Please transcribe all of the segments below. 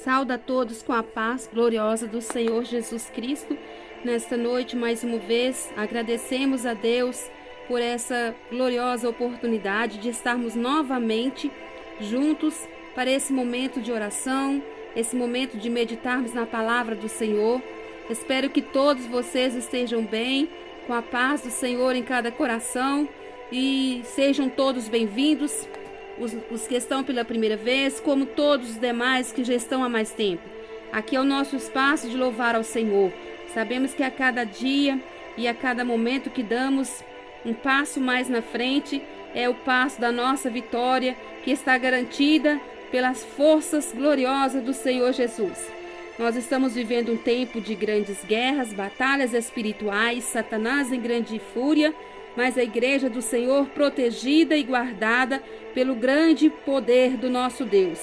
Saúdo a todos com a paz gloriosa do Senhor Jesus Cristo. Nesta noite, mais uma vez, agradecemos a Deus por essa gloriosa oportunidade de estarmos novamente juntos para esse momento de oração, esse momento de meditarmos na palavra do Senhor. Espero que todos vocês estejam bem, com a paz do Senhor em cada coração, e sejam todos bem-vindos, os que estão pela primeira vez, como todos os demais que já estão há mais tempo. Aqui é o nosso espaço de louvar ao Senhor. Sabemos que a cada dia e a cada momento que damos um passo mais na frente, é o passo da nossa vitória, que está garantida pelas forças gloriosas do Senhor Jesus. Nós estamos vivendo um tempo de grandes guerras, batalhas espirituais, Satanás em grande fúria, mas a igreja do Senhor protegida e guardada pelo grande poder do nosso Deus.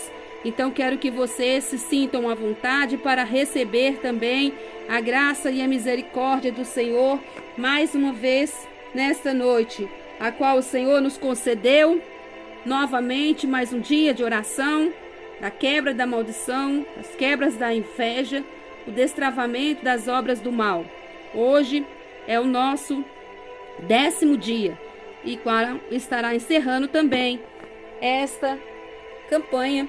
Então quero que vocês se sintam à vontade para receber também a graça e a misericórdia do Senhor mais uma vez nesta noite, a qual o Senhor nos concedeu novamente mais um dia de oração, da quebra da maldição, das quebras da inveja, o destravamento das obras do mal. Hoje é o nosso 10º dia, e qual estará encerrando também esta campanha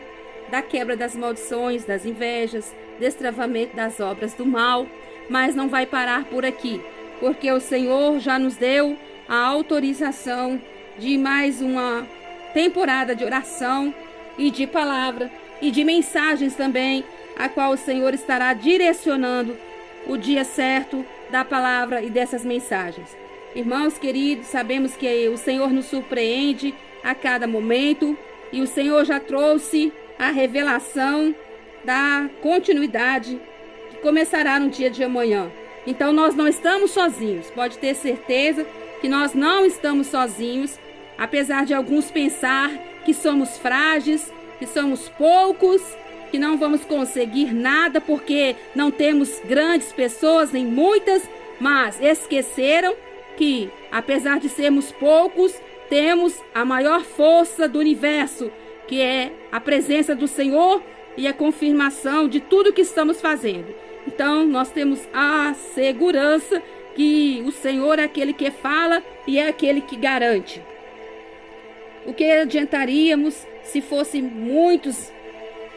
da quebra das maldições, das invejas, destravamento das obras do mal. Mas não vai parar por aqui, porque o Senhor já nos deu a autorização de mais uma temporada de oração e de palavra e de mensagens também, a qual o Senhor estará direcionando o dia certo da palavra e dessas mensagens. Irmãos queridos, sabemos que o Senhor nos surpreende a cada momento, e o Senhor já trouxe a revelação da continuidade que começará no dia de amanhã. Então nós não estamos sozinhos, pode ter certeza que nós não estamos sozinhos, apesar de alguns pensar que somos frágeis, que somos poucos, que não vamos conseguir nada porque não temos grandes pessoas, nem muitas, mas esqueceram que, apesar de sermos poucos, temos a maior força do universo, que é a presença do Senhor e a confirmação de tudo que estamos fazendo. Então, nós temos a segurança que o Senhor é aquele que fala e é aquele que garante. O que adiantaríamos se fossem muitos,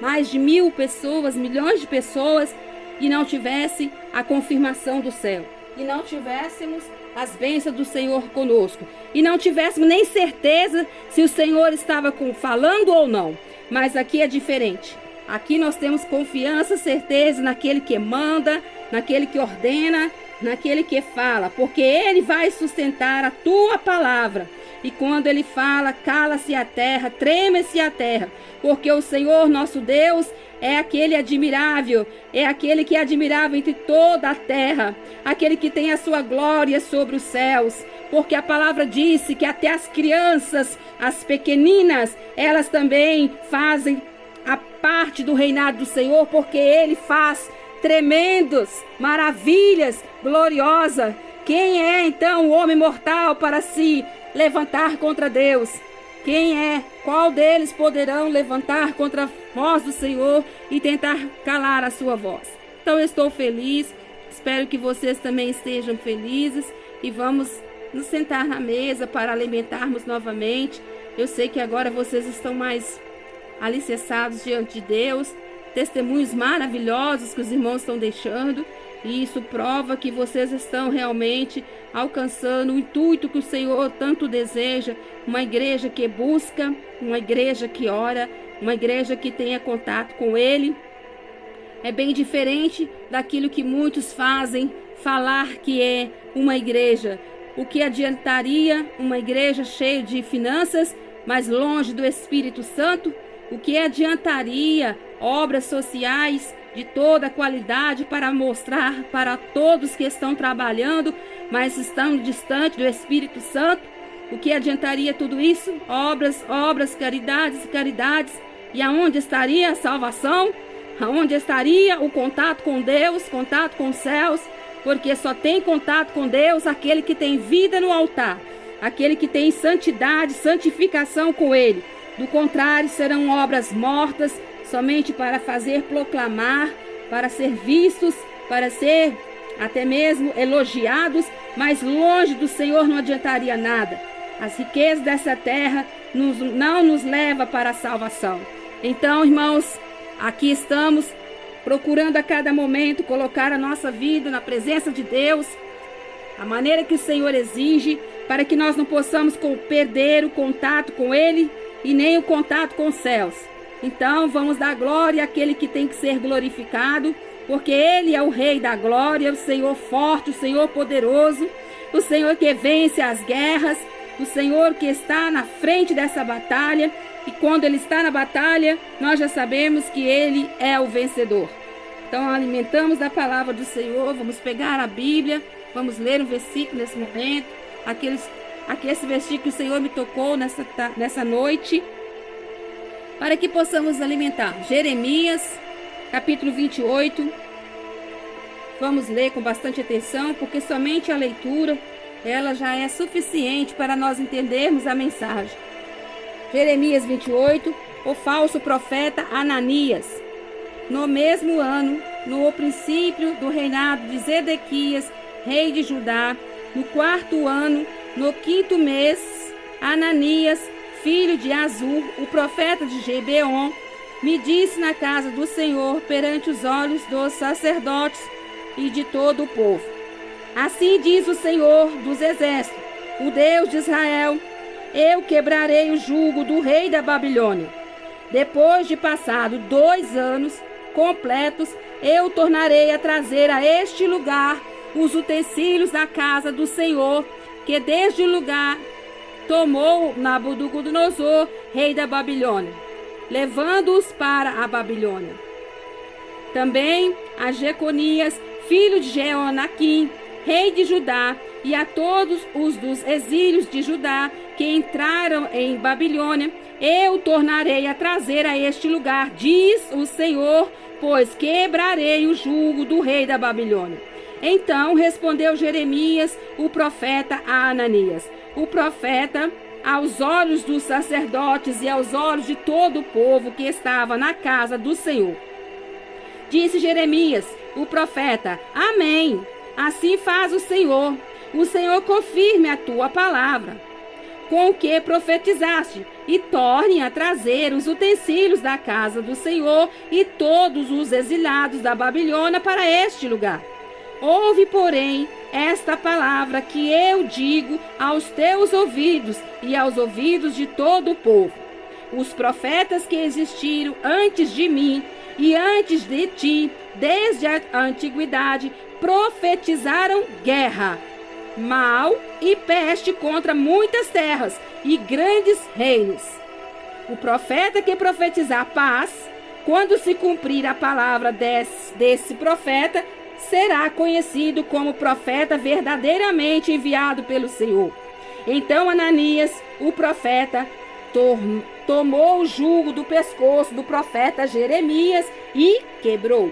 mais de 1.000 pessoas, milhões de pessoas, e não tivesse a confirmação do céu, e não tivéssemos as bênçãos do Senhor conosco, e não tivéssemos nem certeza se o Senhor estava falando ou não. Mas aqui é diferente. Aqui nós temos confiança, certeza naquele que manda, naquele que ordena, naquele que fala, porque Ele vai sustentar a tua palavra. E quando Ele fala, cala-se a terra, treme-se a terra, porque o Senhor nosso Deus é aquele admirável, é aquele que é admirável entre toda a terra, aquele que tem a sua glória sobre os céus, porque a palavra disse que até as crianças, as pequeninas, elas também fazem a parte do reinado do Senhor, porque Ele faz tremendos, maravilhas, gloriosa. Quem é então o homem mortal para se levantar contra Deus? Quem é? Qual deles poderão levantar contra a voz do Senhor e tentar calar a sua voz? Então eu estou feliz, espero que vocês também estejam felizes, e vamos nos sentar na mesa para alimentarmos novamente. Eu sei que agora vocês estão mais alicerçados diante de Deus, testemunhos maravilhosos que os irmãos estão deixando, e isso prova que vocês estão realmente alcançando o intuito que o Senhor tanto deseja, uma igreja que busca, uma igreja que ora, uma igreja que tenha contato com Ele. É bem diferente daquilo que muitos fazem, falar que é uma igreja. O que adiantaria uma igreja cheia de finanças, mas longe do Espírito Santo? O que adiantaria obras sociais de toda qualidade para mostrar para todos que estão trabalhando, mas estão distante do Espírito Santo? O que adiantaria tudo isso? Obras, caridades. E aonde estaria a salvação? Aonde estaria o contato com Deus, contato com os céus? Porque só tem contato com Deus aquele que tem vida no altar, aquele que tem santidade, santificação com Ele. Do contrário, serão obras mortas, somente para fazer proclamar, para ser vistos, para ser até mesmo elogiados, mas longe do Senhor não adiantaria nada. As riquezas dessa terra não nos leva para a salvação. Então, irmãos, aqui estamos procurando a cada momento colocar a nossa vida na presença de Deus, a maneira que o Senhor exige, para que nós não possamos perder o contato com Ele e nem o contato com os céus. Então, vamos dar glória àquele que tem que ser glorificado, porque Ele é o Rei da glória, o Senhor forte, o Senhor poderoso, o Senhor que vence as guerras, o Senhor que está na frente dessa batalha. E quando Ele está na batalha, nós já sabemos que Ele é o vencedor. Então, alimentamos da palavra do Senhor. Vamos pegar a Bíblia, vamos ler um versículo nesse momento. Esse versículo que o Senhor me tocou nessa noite, para que possamos alimentar. Jeremias, capítulo 28. Vamos ler com bastante atenção, porque somente a leitura, ela já é suficiente para nós entendermos a mensagem. Jeremias 28, o falso profeta Ananias. No mesmo ano, no princípio do reinado de Zedequias, rei de Judá, no 4º ano, no 5º mês, Ananias, filho de Azur, o profeta de Gibeon, me disse na casa do Senhor, perante os olhos dos sacerdotes e de todo o povo: assim diz o Senhor dos exércitos, o Deus de Israel: eu quebrarei o jugo do rei da Babilônia. Depois de passado 2 anos completos, eu tornarei a trazer a este lugar os utensílios da casa do Senhor, que desde o lugar tomou Nabucodonosor, rei da Babilônia, levando-os para a Babilônia. Também a Jeconias, filho de Jeonaquim, rei de Judá, e a todos os dos exílios de Judá que entraram em Babilônia, eu tornarei a trazer a este lugar, diz o Senhor, pois quebrarei o jugo do rei da Babilônia. Então respondeu Jeremias, o profeta, a Ananias, o profeta, aos olhos dos sacerdotes e aos olhos de todo o povo que estava na casa do Senhor. Disse Jeremias, o profeta: amém, assim faz o Senhor confirme a tua palavra, com o que profetizaste, e torne a trazer os utensílios da casa do Senhor e todos os exilados da Babilônia para este lugar. Ouve, porém, esta palavra que eu digo aos teus ouvidos e aos ouvidos de todo o povo. Os profetas que existiram antes de mim e antes de ti, desde a antiguidade, profetizaram guerra, mal e peste contra muitas terras e grandes reinos. O profeta que profetizar paz, quando se cumprir a palavra desse profeta, será conhecido como profeta verdadeiramente enviado pelo Senhor. Então Ananias, o profeta, tomou o jugo do pescoço do profeta Jeremias e quebrou.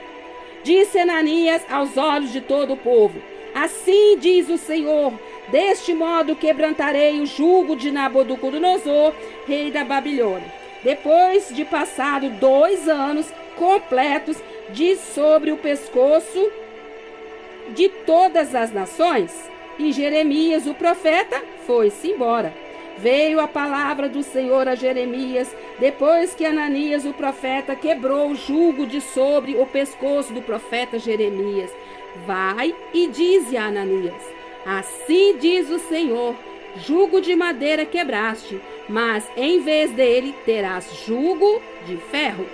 Disse Ananias aos olhos de todo o povo: assim diz o Senhor, deste modo quebrantarei o jugo de Nabucodonosor, rei da Babilônia. Depois de passado 2 anos completos de sobre o pescoço de todas as nações, e Jeremias, o profeta, foi-se embora. Veio a palavra do Senhor a Jeremias, depois que Ananias, o profeta, quebrou o jugo de sobre o pescoço do profeta Jeremias. Vai e dize a Ananias: assim diz o Senhor, jugo de madeira quebraste, mas em vez dele terás jugo de ferro.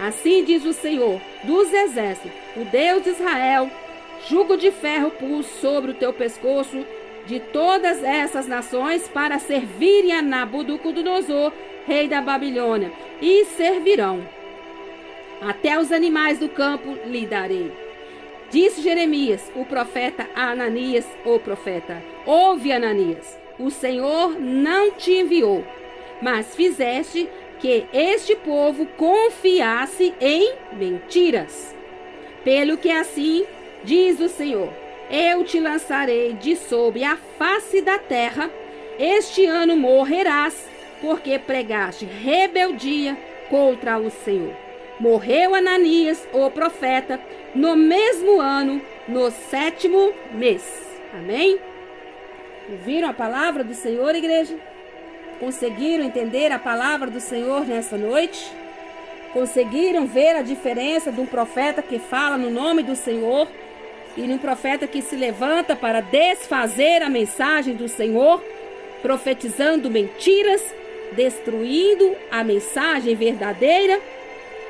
Assim diz o Senhor dos exércitos, o Deus de Israel: jugo de ferro pus sobre o teu pescoço de todas essas nações para servirem a Nabucodonosor, rei da Babilônia, e servirão. Até os animais do campo lhe darei. Disse Jeremias, o profeta, a Ananias, o profeta: ouve, Ananias, o Senhor não te enviou, mas fizeste que este povo confiasse em mentiras. Pelo que assim diz o Senhor: eu te lançarei de sobre a face da terra, este ano morrerás, porque pregaste rebeldia contra o Senhor. morreu Ananias, o profeta, no mesmo ano, no 7º mês. Amém? Ouviram a palavra do Senhor, igreja? Conseguiram entender a palavra do Senhor nessa noite? Conseguiram ver a diferença de um profeta que fala no nome do Senhor e de um profeta que se levanta para desfazer a mensagem do Senhor, profetizando mentiras, destruindo a mensagem verdadeira?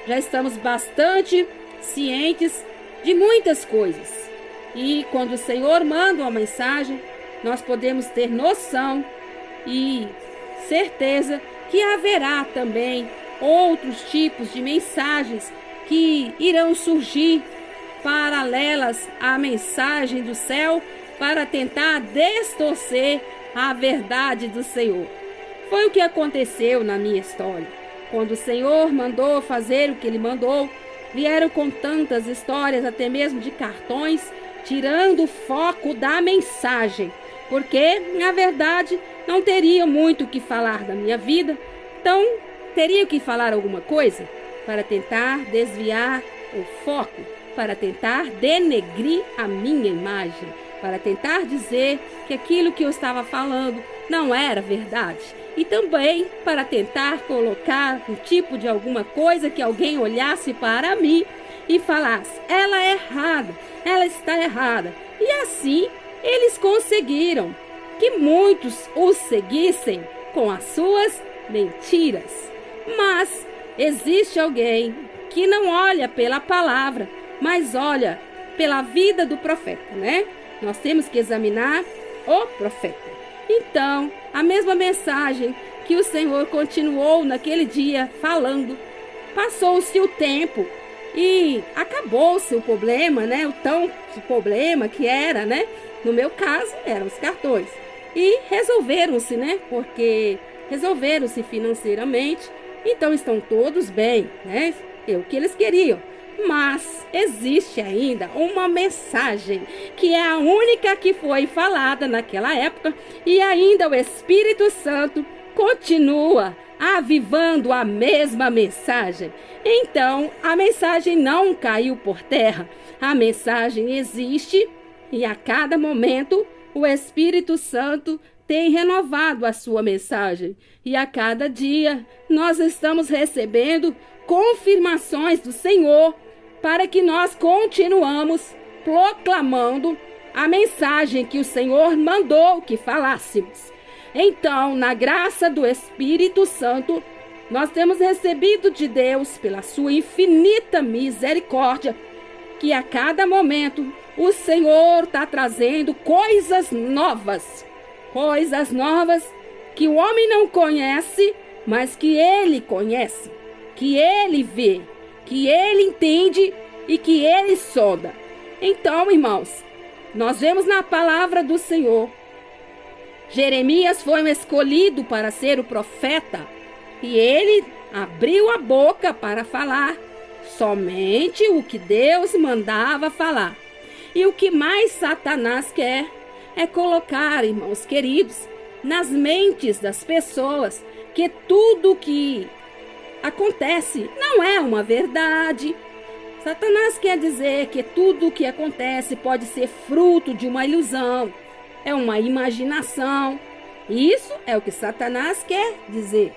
Já estamos bastante cientes de muitas coisas. E quando o Senhor manda uma mensagem, nós podemos ter noção e certeza que haverá também outros tipos de mensagens que irão surgir paralelas à mensagem do céu para tentar distorcer a verdade do Senhor. Foi o que aconteceu na minha história. Quando o Senhor mandou fazer o que Ele mandou, vieram com tantas histórias, até mesmo de cartões, tirando o foco da mensagem, porque, na verdade, não teria muito o que falar da minha vida, então teria que falar alguma coisa para tentar desviar o foco, para tentar denegrir a minha imagem, para tentar dizer que aquilo que eu estava falando não era verdade. E também para tentar colocar um tipo de alguma coisa que alguém olhasse para mim e falasse: ela é errada, ela está errada. E assim eles conseguiram que muitos os seguissem com as suas mentiras. Mas existe alguém que não olha pela palavra, mas olha pela vida do profeta, né? Nós temos que examinar o profeta. Então, a mesma mensagem que o Senhor continuou naquele dia falando, passou-se o tempo e acabou-se o problema, né? O problema que era, né? No meu caso, eram os cartões. E resolveram-se, né? Porque resolveram-se financeiramente, então estão todos bem, né? É o que eles queriam. Mas existe ainda uma mensagem que é a única que foi falada naquela época e ainda o Espírito Santo continua avivando a mesma mensagem. Então, a mensagem não caiu por terra. A mensagem existe e a cada momento o Espírito Santo tem renovado a sua mensagem. E a cada dia nós estamos recebendo confirmações do Senhor para que nós continuamos proclamando a mensagem que o Senhor mandou que falássemos. Então, na graça do Espírito Santo, nós temos recebido de Deus, pela sua infinita misericórdia, que a cada momento o Senhor está trazendo coisas novas que o homem não conhece, mas que ele conhece, que ele vê, que ele entende e que ele sonda. Então, irmãos, nós vemos na palavra do Senhor, Jeremias foi um escolhido para ser o profeta e ele abriu a boca para falar somente o que Deus mandava falar. E o que mais Satanás quer é colocar, irmãos queridos, nas mentes das pessoas que tudo que acontece não é uma verdade. Satanás quer dizer que tudo o que acontece pode ser fruto de uma ilusão, é uma imaginação. Isso é o que Satanás quer dizer.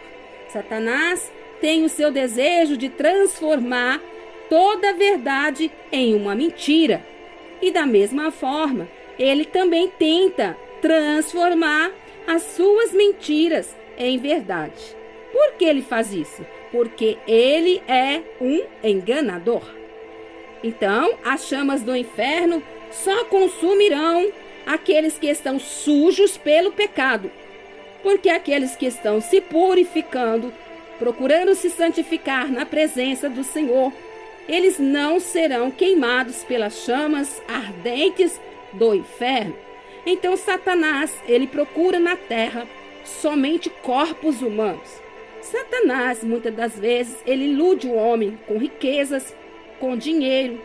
Satanás tem o seu desejo de transformar toda a verdade em uma mentira. E da mesma forma, ele também tenta transformar as suas mentiras em verdade. Por que ele faz isso? Porque ele é um enganador. Então, as chamas do inferno só consumirão aqueles que estão sujos pelo pecado, porque aqueles que estão se purificando, procurando se santificar na presença do Senhor, eles não serão queimados pelas chamas ardentes do inferno. Então Satanás, ele procura na terra somente corpos humanos. Satanás, muitas das vezes, ele ilude o homem com riquezas, com dinheiro,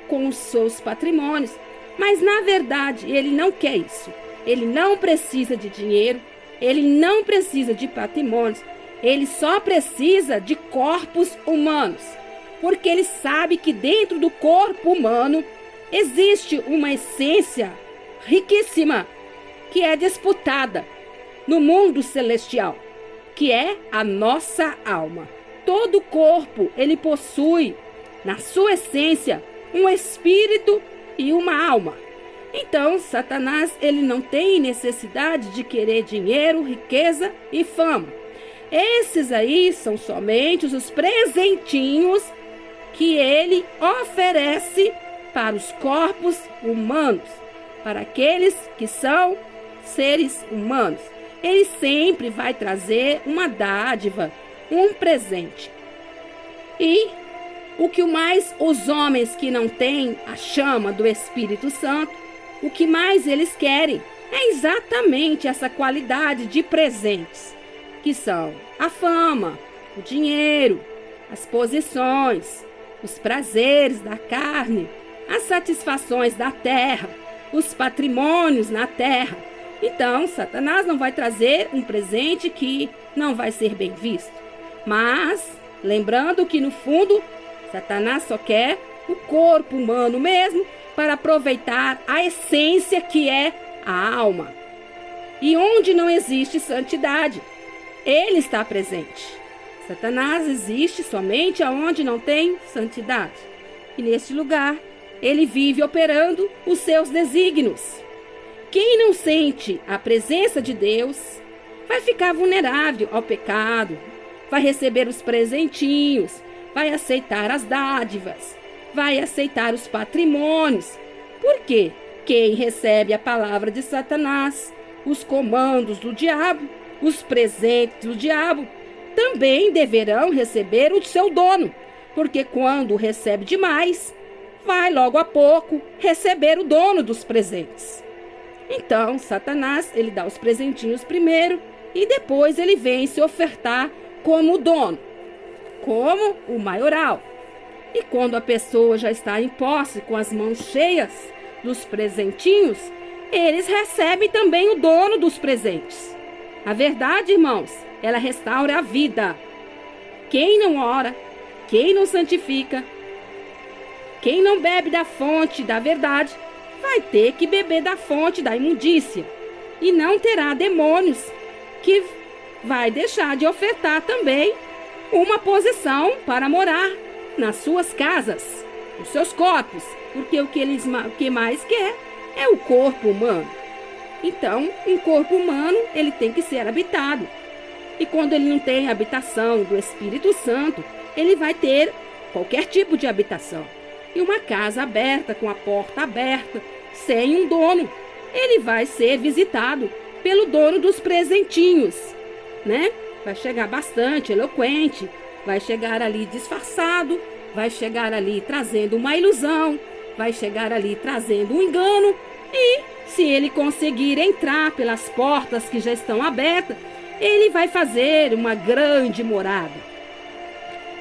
com os seus patrimônios. Mas, na verdade, ele não quer isso. Ele não precisa de dinheiro, ele não precisa de patrimônios, ele só precisa de corpos humanos. porque ele sabe que dentro do corpo humano existe uma essência riquíssima que é disputada no mundo celestial, que é a nossa alma. Todo corpo, ele possui na sua essência um espírito e uma alma. Então, Satanás, ele não tem necessidade de querer dinheiro, riqueza e fama. Esses aí são somente os presentinhos que ele oferece para os corpos humanos, para aqueles que são seres humanos. Ele sempre vai trazer uma dádiva, um presente. E o que mais os homens que não têm a chama do Espírito Santo, o que mais eles querem é exatamente essa qualidade de presentes, que são a fama, o dinheiro, as posições, os prazeres da carne, as satisfações da terra, os patrimônios na terra. Então, Satanás não vai trazer um presente que não vai ser bem visto. Mas, lembrando que no fundo, Satanás só quer o corpo humano mesmo para aproveitar a essência que é a alma. E onde não existe santidade, ele está presente. Satanás existe somente aonde não tem santidade. E neste lugar, ele vive operando os seus desígnios. Quem não sente a presença de Deus vai ficar vulnerável ao pecado, vai receber os presentinhos, vai aceitar as dádivas, vai aceitar os patrimônios. Por quê? Quem recebe a palavra de Satanás, os comandos do diabo, os presentes do diabo, também deverão receber o seu dono, porque quando recebe demais, vai logo a pouco receber o dono dos presentes. Então, Satanás, ele dá os presentinhos primeiro e depois ele vem se ofertar como o dono, como o maioral. E quando a pessoa já está em posse com as mãos cheias dos presentinhos, eles recebem também o dono dos presentes. A verdade, irmãos, ela restaura a vida. Quem não ora, quem não santifica, quem não bebe da fonte da verdade, vai ter que beber da fonte da imundícia. E não terá demônios que vai deixar de ofertar também uma posição para morar nas suas casas, nos seus corpos, porque o que mais quer é o corpo humano. Então, um corpo humano, ele tem que ser habitado. E quando ele não tem a habitação do Espírito Santo, ele vai ter qualquer tipo de habitação. E uma casa aberta, com a porta aberta, sem um dono, ele vai ser visitado pelo dono dos presentinhos, né? Vai chegar bastante eloquente, vai chegar ali disfarçado, vai chegar ali trazendo uma ilusão, vai chegar ali trazendo um engano. E se ele conseguir entrar pelas portas que já estão abertas, ele vai fazer uma grande morada.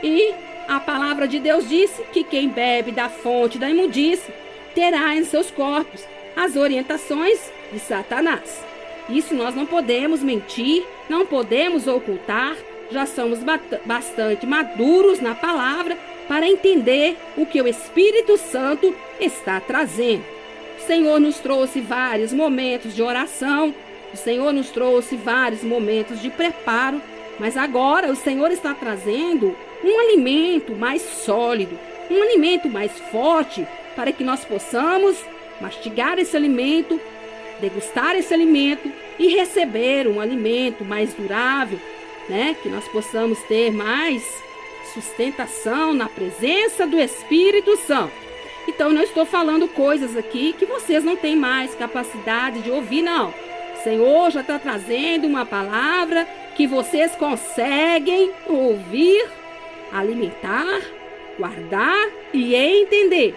E a palavra de Deus disse que quem bebe da fonte da imundícia terá em seus corpos as orientações de Satanás. Isso nós não podemos mentir, não podemos ocultar, já somos bastante maduros na palavra para entender o que o Espírito Santo está trazendo. O Senhor nos trouxe vários momentos de oração, o Senhor nos trouxe vários momentos de preparo, mas agora o Senhor está trazendo um alimento mais sólido, um alimento mais forte, para que nós possamos mastigar esse alimento, degustar esse alimento e receber um alimento mais durável, né? Que nós possamos ter mais sustentação na presença do Espírito Santo. Então, não estou falando coisas aqui que vocês não têm mais capacidade de ouvir, não. O Senhor já está trazendo uma palavra que vocês conseguem ouvir, alimentar, guardar e entender.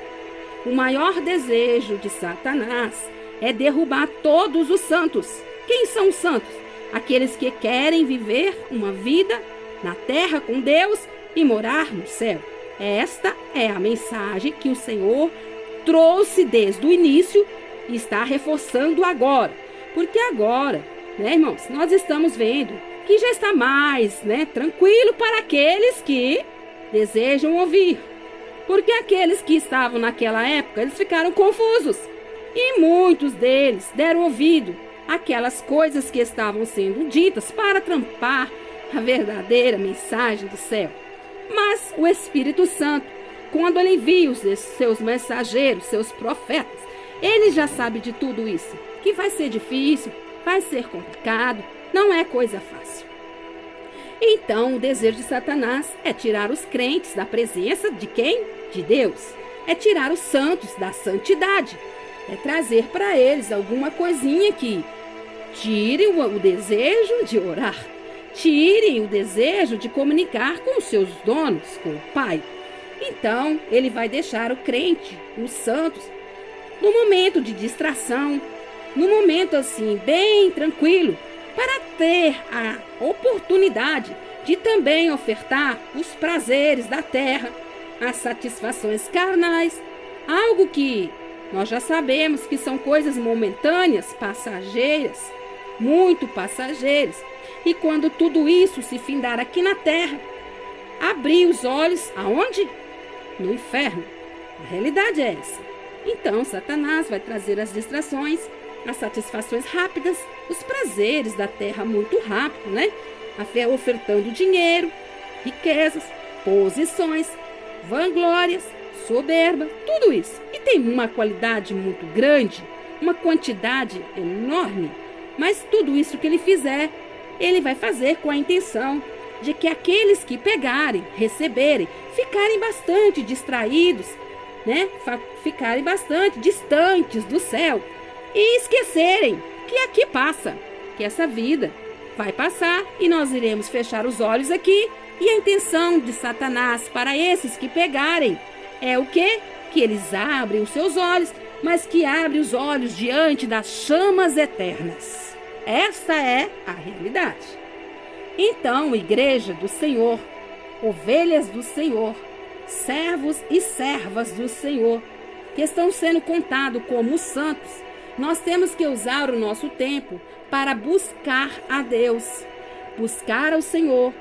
O maior desejo de Satanás é derrubar todos os santos. Quem são os santos? Aqueles que querem viver uma vida na terra com Deus e morar no céu. Esta é a mensagem que o Senhor trouxe desde o início e está reforçando agora. Porque agora, né, irmãos, nós estamos vendo que já está mais, né, tranquilo para aqueles que desejam ouvir. porque aqueles que estavam naquela época, eles ficaram confusos. E muitos deles deram ouvido àquelas coisas que estavam sendo ditas para trampar a verdadeira mensagem do céu. Mas o Espírito Santo, quando ele envia os seus mensageiros, seus profetas, ele já sabe de tudo isso, que vai ser difícil, vai ser complicado, não é coisa fácil. Então, o desejo de Satanás é tirar os crentes da presença de quem? De Deus. É tirar os santos da santidade. É trazer para eles alguma coisinha que tire o desejo de orar. Tire o desejo de comunicar com os seus donos, com o Pai. Então, ele vai deixar o crente, os santos, no momento de distração, no momento assim, bem tranquilo, para ter a oportunidade de também ofertar os prazeres da terra, as satisfações carnais, algo que nós já sabemos que são coisas momentâneas, passageiras, muito passageiras. E quando tudo isso se findar aqui na terra, abrir os olhos aonde? No inferno. A realidade é essa. Então, Satanás vai trazer as distrações, as satisfações rápidas, os prazeres da terra muito rápido, né? Ofertando dinheiro, riquezas, posições, vanglórias, soberba, tudo isso. E tem uma qualidade muito grande, uma quantidade enorme, mas tudo isso que ele fizer, ele vai fazer com a intenção de que aqueles que pegarem, receberem, ficarem bastante distraídos, né? Ficarem bastante distantes do céu e esquecerem que aqui passa, que essa vida vai passar e nós iremos fechar os olhos aqui. E a intenção de Satanás para esses que pegarem é o quê? Que eles abrem os seus olhos, mas que abrem os olhos diante das chamas eternas. Esta é a realidade. Então, igreja do Senhor, ovelhas do Senhor, servos e servas do Senhor, que estão sendo contados como santos, nós temos que usar o nosso tempo para buscar a Deus, buscar ao Senhor,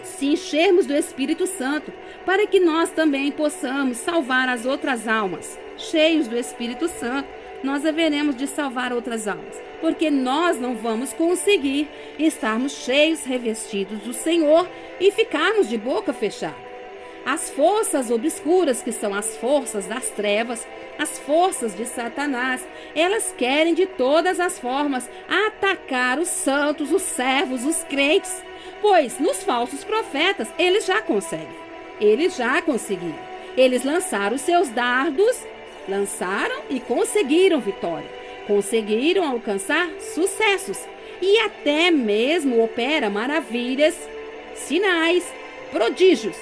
se enchermos do Espírito Santo, para que nós também possamos salvar as outras almas. Cheios do Espírito Santo, nós haveremos de salvar outras almas, porque nós não vamos conseguir estarmos cheios, revestidos do Senhor e ficarmos de boca fechada. As forças obscuras, que são as forças das trevas, as forças de Satanás, elas querem de todas as formas atacar os santos, os servos, os crentes, pois nos falsos profetas eles já conseguem, eles já conseguiram. Eles lançaram os seus dardos, lançaram e conseguiram vitória, conseguiram alcançar sucessos e até mesmo opera maravilhas, sinais, prodígios.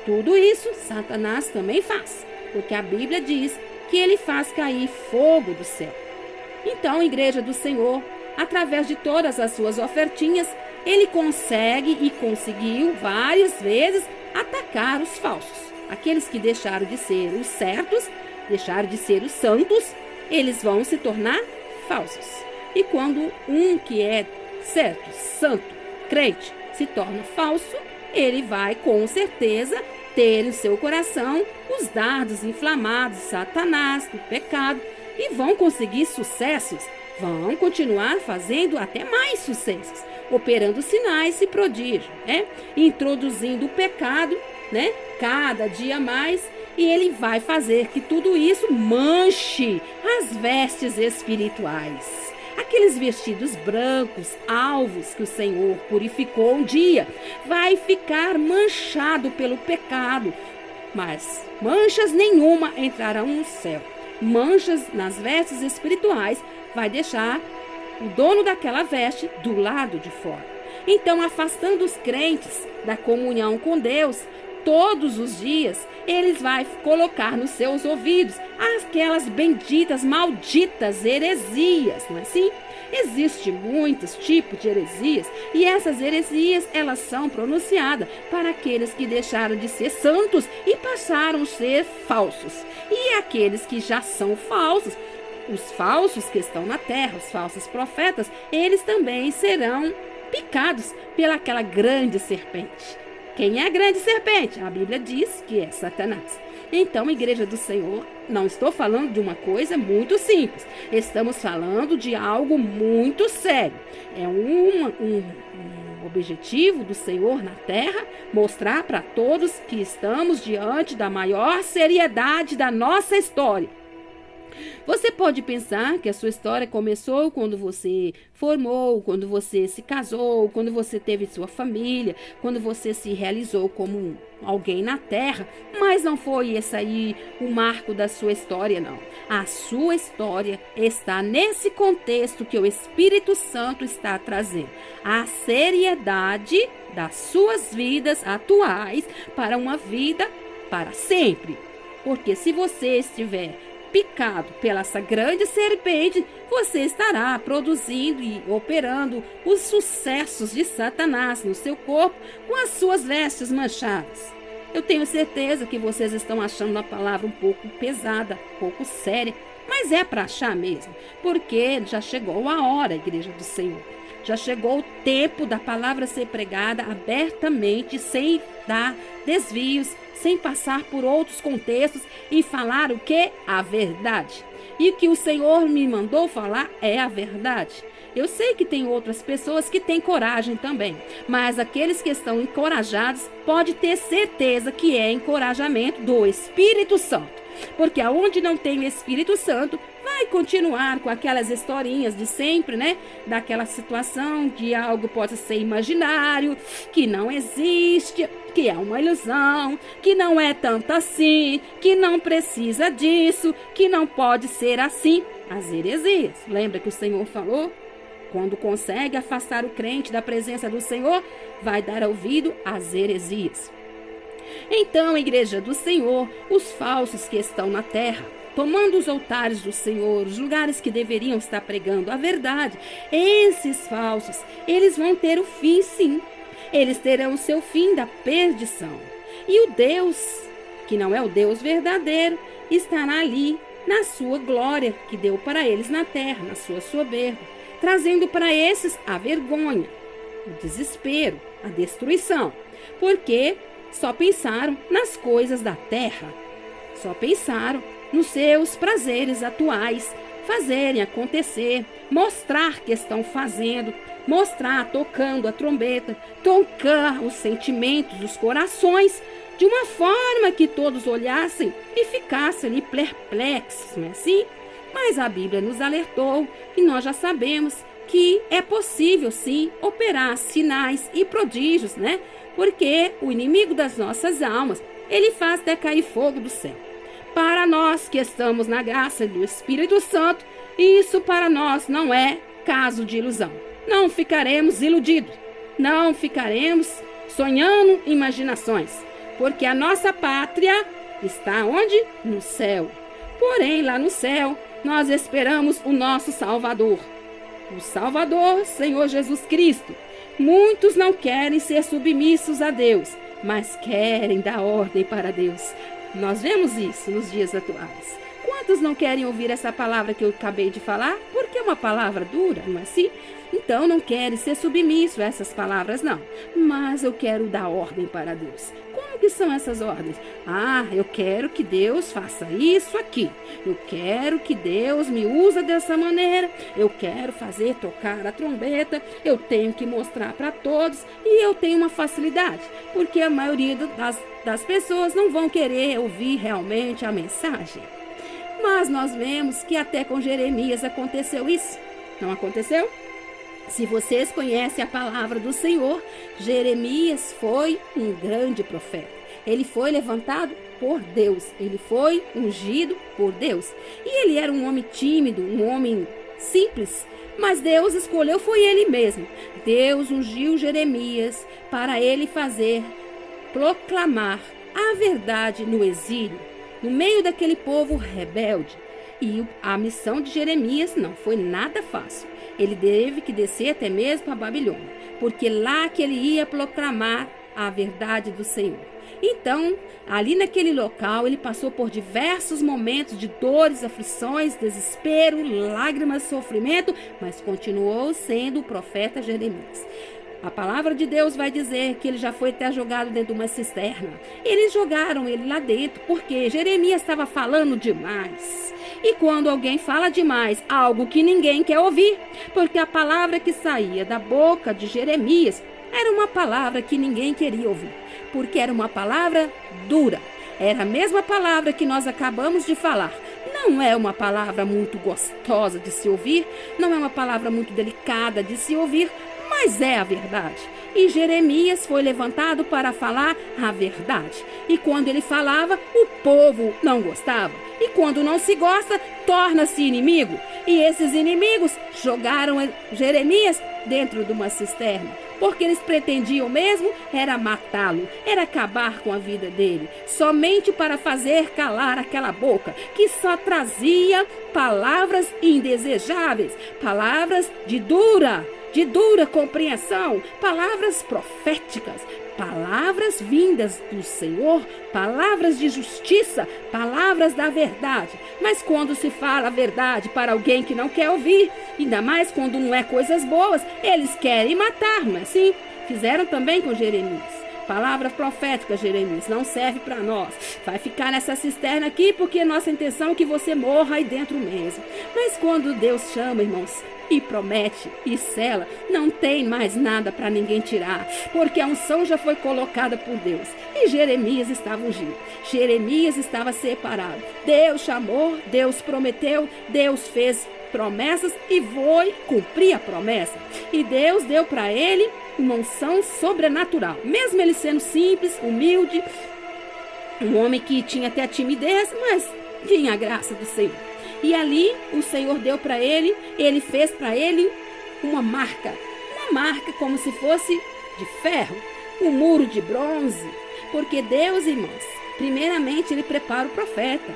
Tudo isso Satanás também faz, porque a Bíblia diz que ele faz cair fogo do céu. Então, igreja do Senhor, através de todas as suas ofertinhas, ele consegue e conseguiu várias vezes atacar os falsos. Aqueles que deixaram de ser os certos, deixaram de ser os santos, eles vão se tornar falsos. E quando um que é certo, santo, crente, se torna falso, ele vai com certeza ter no seu coração os dardos inflamados de Satanás, do pecado, e vão conseguir sucessos, vão continuar fazendo até mais sucessos, operando sinais e prodígios, né? Introduzindo o pecado, né? Cada dia mais, e ele vai fazer que tudo isso manche as vestes espirituais. Aqueles vestidos brancos, alvos que o Senhor purificou um dia, vai ficar manchado pelo pecado, mas manchas nenhuma entrarão no céu. Manchas nas vestes espirituais vai deixar o dono daquela veste do lado de fora. Então, afastando os crentes da comunhão com Deus, todos os dias, eles vai colocar nos seus ouvidos aquelas benditas, malditas heresias, não é assim? Existem muitos tipos de heresias e essas heresias, elas são pronunciadas para aqueles que deixaram de ser santos e passaram a ser falsos. E aqueles que já são falsos, os falsos que estão na terra, os falsos profetas, eles também serão picados pelaquela grande serpente. Quem é a grande serpente? A Bíblia diz que é Satanás. Então, Igreja do Senhor, não estou falando de uma coisa muito simples. Estamos falando de algo muito sério. É um objetivo do Senhor na terra mostrar para todos que estamos diante da maior seriedade da nossa história. Você pode pensar que a sua história começou quando você formou, quando você se casou, quando você teve sua família, quando você se realizou como alguém na terra, mas não foi esse aí o marco da sua história, não. A sua história está nesse contexto que o Espírito Santo está trazendo. A seriedade das suas vidas atuais para uma vida para sempre. Porque se você estiver picado pela essa grande serpente, você estará produzindo e operando os sucessos de Satanás no seu corpo com as suas vestes manchadas. Eu tenho certeza que vocês estão achando a palavra um pouco pesada, um pouco séria, mas é para achar mesmo, porque já chegou a hora, Igreja do Senhor. Já chegou o tempo da palavra ser pregada abertamente, sem dar desvios, sem passar por outros contextos e falar o que? A verdade. E o que o Senhor me mandou falar é a verdade. Eu sei que tem outras pessoas que têm coragem também, mas aqueles que estão encorajados pode ter certeza que é encorajamento do Espírito Santo. Porque aonde não tem o Espírito Santo, vai continuar com aquelas historinhas de sempre, né? Daquela situação de algo pode ser imaginário, que não existe, que é uma ilusão, que não é tanto assim, que não precisa disso, que não pode ser assim. As heresias. Lembra que o Senhor falou? Quando consegue afastar o crente da presença do Senhor, vai dar ouvido às heresias. Então, Igreja do Senhor, os falsos que estão na terra, tomando os altares do Senhor, os lugares que deveriam estar pregando a verdade, esses falsos, eles vão ter o fim, sim. Eles terão o seu fim da perdição. E o Deus, que não é o Deus verdadeiro, estará ali na sua glória que deu para eles na terra, na sua soberba, trazendo para esses a vergonha, o desespero, a destruição, porque só pensaram nas coisas da terra, só pensaram nos seus prazeres atuais, fazerem acontecer, mostrar que estão fazendo, mostrar tocando a trombeta, tocar os sentimentos dos corações de uma forma que todos olhassem e ficassem ali perplexos, não é assim? Mas a Bíblia nos alertou e nós já sabemos que é possível sim operar sinais e prodígios, né? Porque o inimigo das nossas almas, ele faz decair fogo do céu. Para nós que estamos na graça do Espírito Santo, isso para nós não é caso de ilusão. Não ficaremos iludidos, não ficaremos sonhando imaginações, porque a nossa pátria está onde? No céu. Porém, lá no céu, nós esperamos o nosso Salvador. O Salvador, Senhor Jesus Cristo. Muitos não querem ser submissos a Deus, mas querem dar ordem para Deus. Nós vemos isso nos dias atuais. Quantos não querem ouvir essa palavra que eu acabei de falar? Porque é uma palavra dura, não é assim? Então não querem ser submissos a essas palavras, não. Mas eu quero dar ordem para Deus. Como que são essas ordens? Ah, eu quero que Deus faça isso aqui. Eu quero que Deus me use dessa maneira. Eu quero fazer tocar a trombeta. Eu tenho que mostrar para todos. E eu tenho uma facilidade. Porque a maioria das pessoas não vão querer ouvir realmente a mensagem. Mas nós vemos que até com Jeremias aconteceu isso. Não aconteceu? Se vocês conhecem a palavra do Senhor, Jeremias foi um grande profeta. Ele foi levantado por Deus. Ele foi ungido por Deus. E ele era um homem tímido, um homem simples. Mas Deus escolheu, foi ele mesmo. Deus ungiu Jeremias para ele proclamar a verdade no exílio, no meio daquele povo rebelde. E a missão de Jeremias não foi nada fácil. Ele teve que descer até mesmo para a Babilônia, porque lá que ele ia proclamar a verdade do Senhor. Então, ali naquele local, ele passou por diversos momentos de dores, aflições, desespero, lágrimas, sofrimento, mas continuou sendo o profeta Jeremias. A palavra de Deus vai dizer que ele já foi até jogado dentro de uma cisterna. Eles jogaram ele lá dentro porque Jeremias estava falando demais. E quando alguém fala demais, algo que ninguém quer ouvir, porque a palavra que saía da boca de Jeremias era uma palavra que ninguém queria ouvir, porque era uma palavra dura. Era a mesma palavra que nós acabamos de falar. Não é uma palavra muito gostosa de se ouvir, não é uma palavra muito delicada de se ouvir, mas é a verdade. E Jeremias foi levantado para falar a verdade. E quando ele falava, o povo não gostava. E quando não se gosta, torna-se inimigo. E esses inimigos jogaram Jeremias dentro de uma cisterna, porque eles pretendiam mesmo era matá-lo, era acabar com a vida dele, somente para fazer calar aquela boca que só trazia palavras indesejáveis, palavras de dura compreensão, palavras proféticas, palavras vindas do Senhor, palavras de justiça, palavras da verdade. Mas quando se fala a verdade para alguém que não quer ouvir, ainda mais quando não é coisas boas, eles querem matar, não é assim? Fizeram também com Jeremias. Palavra profética, Jeremias, não serve para nós. Vai ficar nessa cisterna aqui porque nossa intenção é que você morra aí dentro mesmo. Mas quando Deus chama, irmãos, e promete e sela, não tem mais nada para ninguém tirar, porque a unção já foi colocada por Deus. E Jeremias estava ungido, Jeremias estava separado. Deus chamou, Deus prometeu, Deus fez promessas e foi cumprir a promessa. E Deus deu para ele uma unção sobrenatural, mesmo ele sendo simples, humilde, um homem que tinha até timidez, mas tinha a graça do Senhor. E ali o Senhor deu para ele, ele fez para ele uma marca como se fosse de ferro, um muro de bronze, porque Deus, irmãos, primeiramente ele prepara o profeta,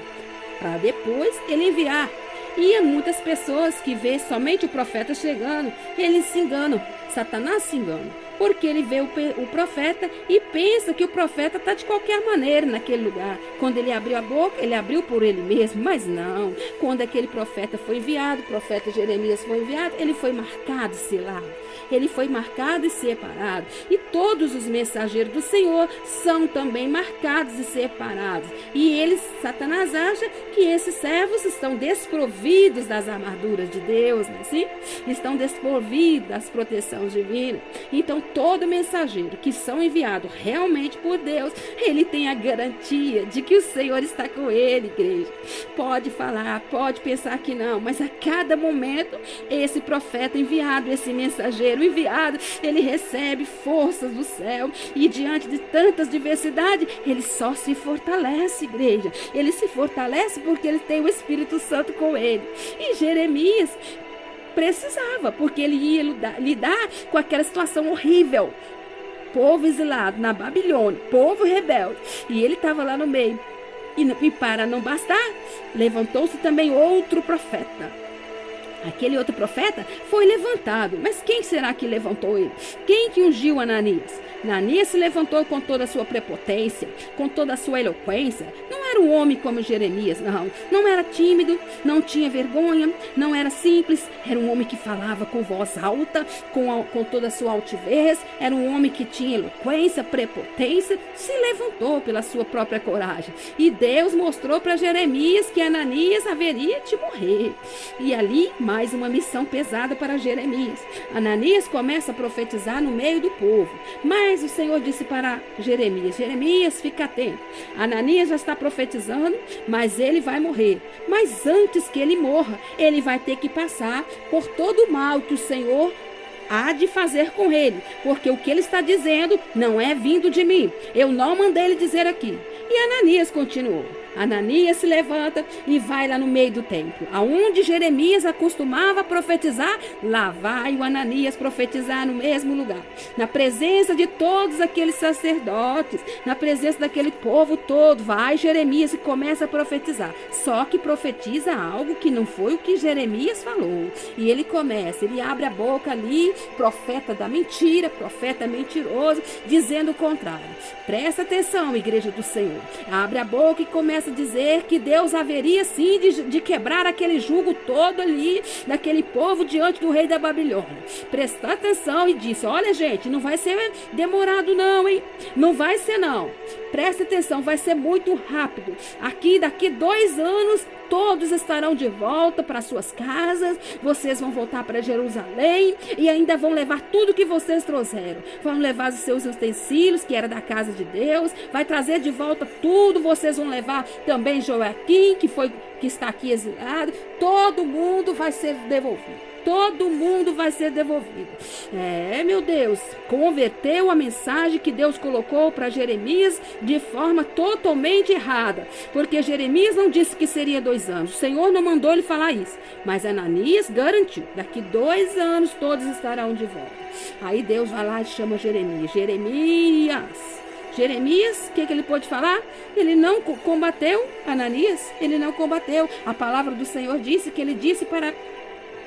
para depois ele enviar. E há muitas pessoas que vê somente o profeta chegando, eles se enganam, Satanás se engana. Porque ele vê o profeta e pensa que o profeta está de qualquer maneira naquele lugar. Quando ele abriu a boca, ele abriu por ele mesmo, mas não. Quando aquele profeta foi enviado, o profeta Jeremias foi enviado, ele foi marcado e selado. Ele foi marcado e separado. E todos os mensageiros do Senhor são também marcados e separados. E eles, Satanás acha que esses servos estão desprovidos das armaduras de Deus, não é assim? Estão desprovidos das proteções divinas. Então, todo mensageiro que são enviados realmente por Deus, ele tem a garantia de que o Senhor está com ele, igreja. Pode falar, pode pensar que não, mas a cada momento, esse profeta enviado, esse mensageiro enviado, ele recebe forças do céu e diante de tantas diversidades, ele só se fortalece, igreja. Ele se fortalece porque ele tem o Espírito Santo com ele. E Jeremias precisava, porque ele ia lidar com aquela situação horrível. Povo exilado na Babilônia, povo rebelde. E ele estava lá no meio. E para não bastar, levantou-se também outro profeta. Aquele outro profeta foi levantado. Mas quem será que levantou ele? Quem que ungiu Ananias? Ananias se levantou com toda a sua prepotência, com toda a sua eloquência. Não era um homem como Jeremias, não. Não era tímido, não tinha vergonha, não era simples. Era um homem que falava com voz alta, com toda a sua altivez. Era um homem que tinha eloquência, prepotência. Se levantou pela sua própria coragem. E Deus mostrou para Jeremias que Ananias haveria de morrer. E ali, mais uma missão pesada para Jeremias. Ananias começa a profetizar no meio do povo. Mas o Senhor disse para Jeremias: Jeremias, fica atento. Ananias já está profetizando, mas ele vai morrer. Mas antes que ele morra, ele vai ter que passar por todo o mal que o Senhor há de fazer com ele, porque o que ele está dizendo não é vindo de mim. Eu não mandei ele dizer aqui. E Ananias continuou. Ananias se levanta e vai lá no meio do templo, aonde Jeremias acostumava profetizar. Lá vai o Ananias profetizar no mesmo lugar, na presença de todos aqueles sacerdotes, na presença daquele povo todo. Vai Jeremias e começa a profetizar, só que profetiza algo que não foi o que Jeremias falou. E ele abre a boca ali, profeta da mentira, profeta mentiroso, dizendo o contrário. Presta atenção, igreja do Senhor. Abre a boca e começa começa a dizer que Deus haveria sim de quebrar aquele jugo todo ali, daquele povo diante do rei da Babilônia. Prestou atenção e disse: olha, gente, não vai ser demorado não, hein? Não vai ser não. Presta atenção, vai ser muito rápido. Daqui 2 anos, todos estarão de volta para suas casas. Vocês vão voltar para Jerusalém e ainda vão levar tudo que vocês trouxeram. Vão levar os seus utensílios, que era da casa de Deus. Vai trazer de volta tudo. Vocês vão levar também Joaquim, que está aqui exilado. Todo mundo vai ser devolvido. Todo mundo vai ser devolvido. Meu Deus, converteu a mensagem que Deus colocou para Jeremias de forma totalmente errada. Porque Jeremias não disse que seria 2 anos. O Senhor não mandou ele falar isso. Mas Ananias garantiu: daqui 2 anos todos estarão de volta. Aí Deus vai lá e chama Jeremias. Jeremias, o que ele pôde falar? Ele não combateu Ananias. Ele não combateu. A palavra do Senhor disse que ele disse para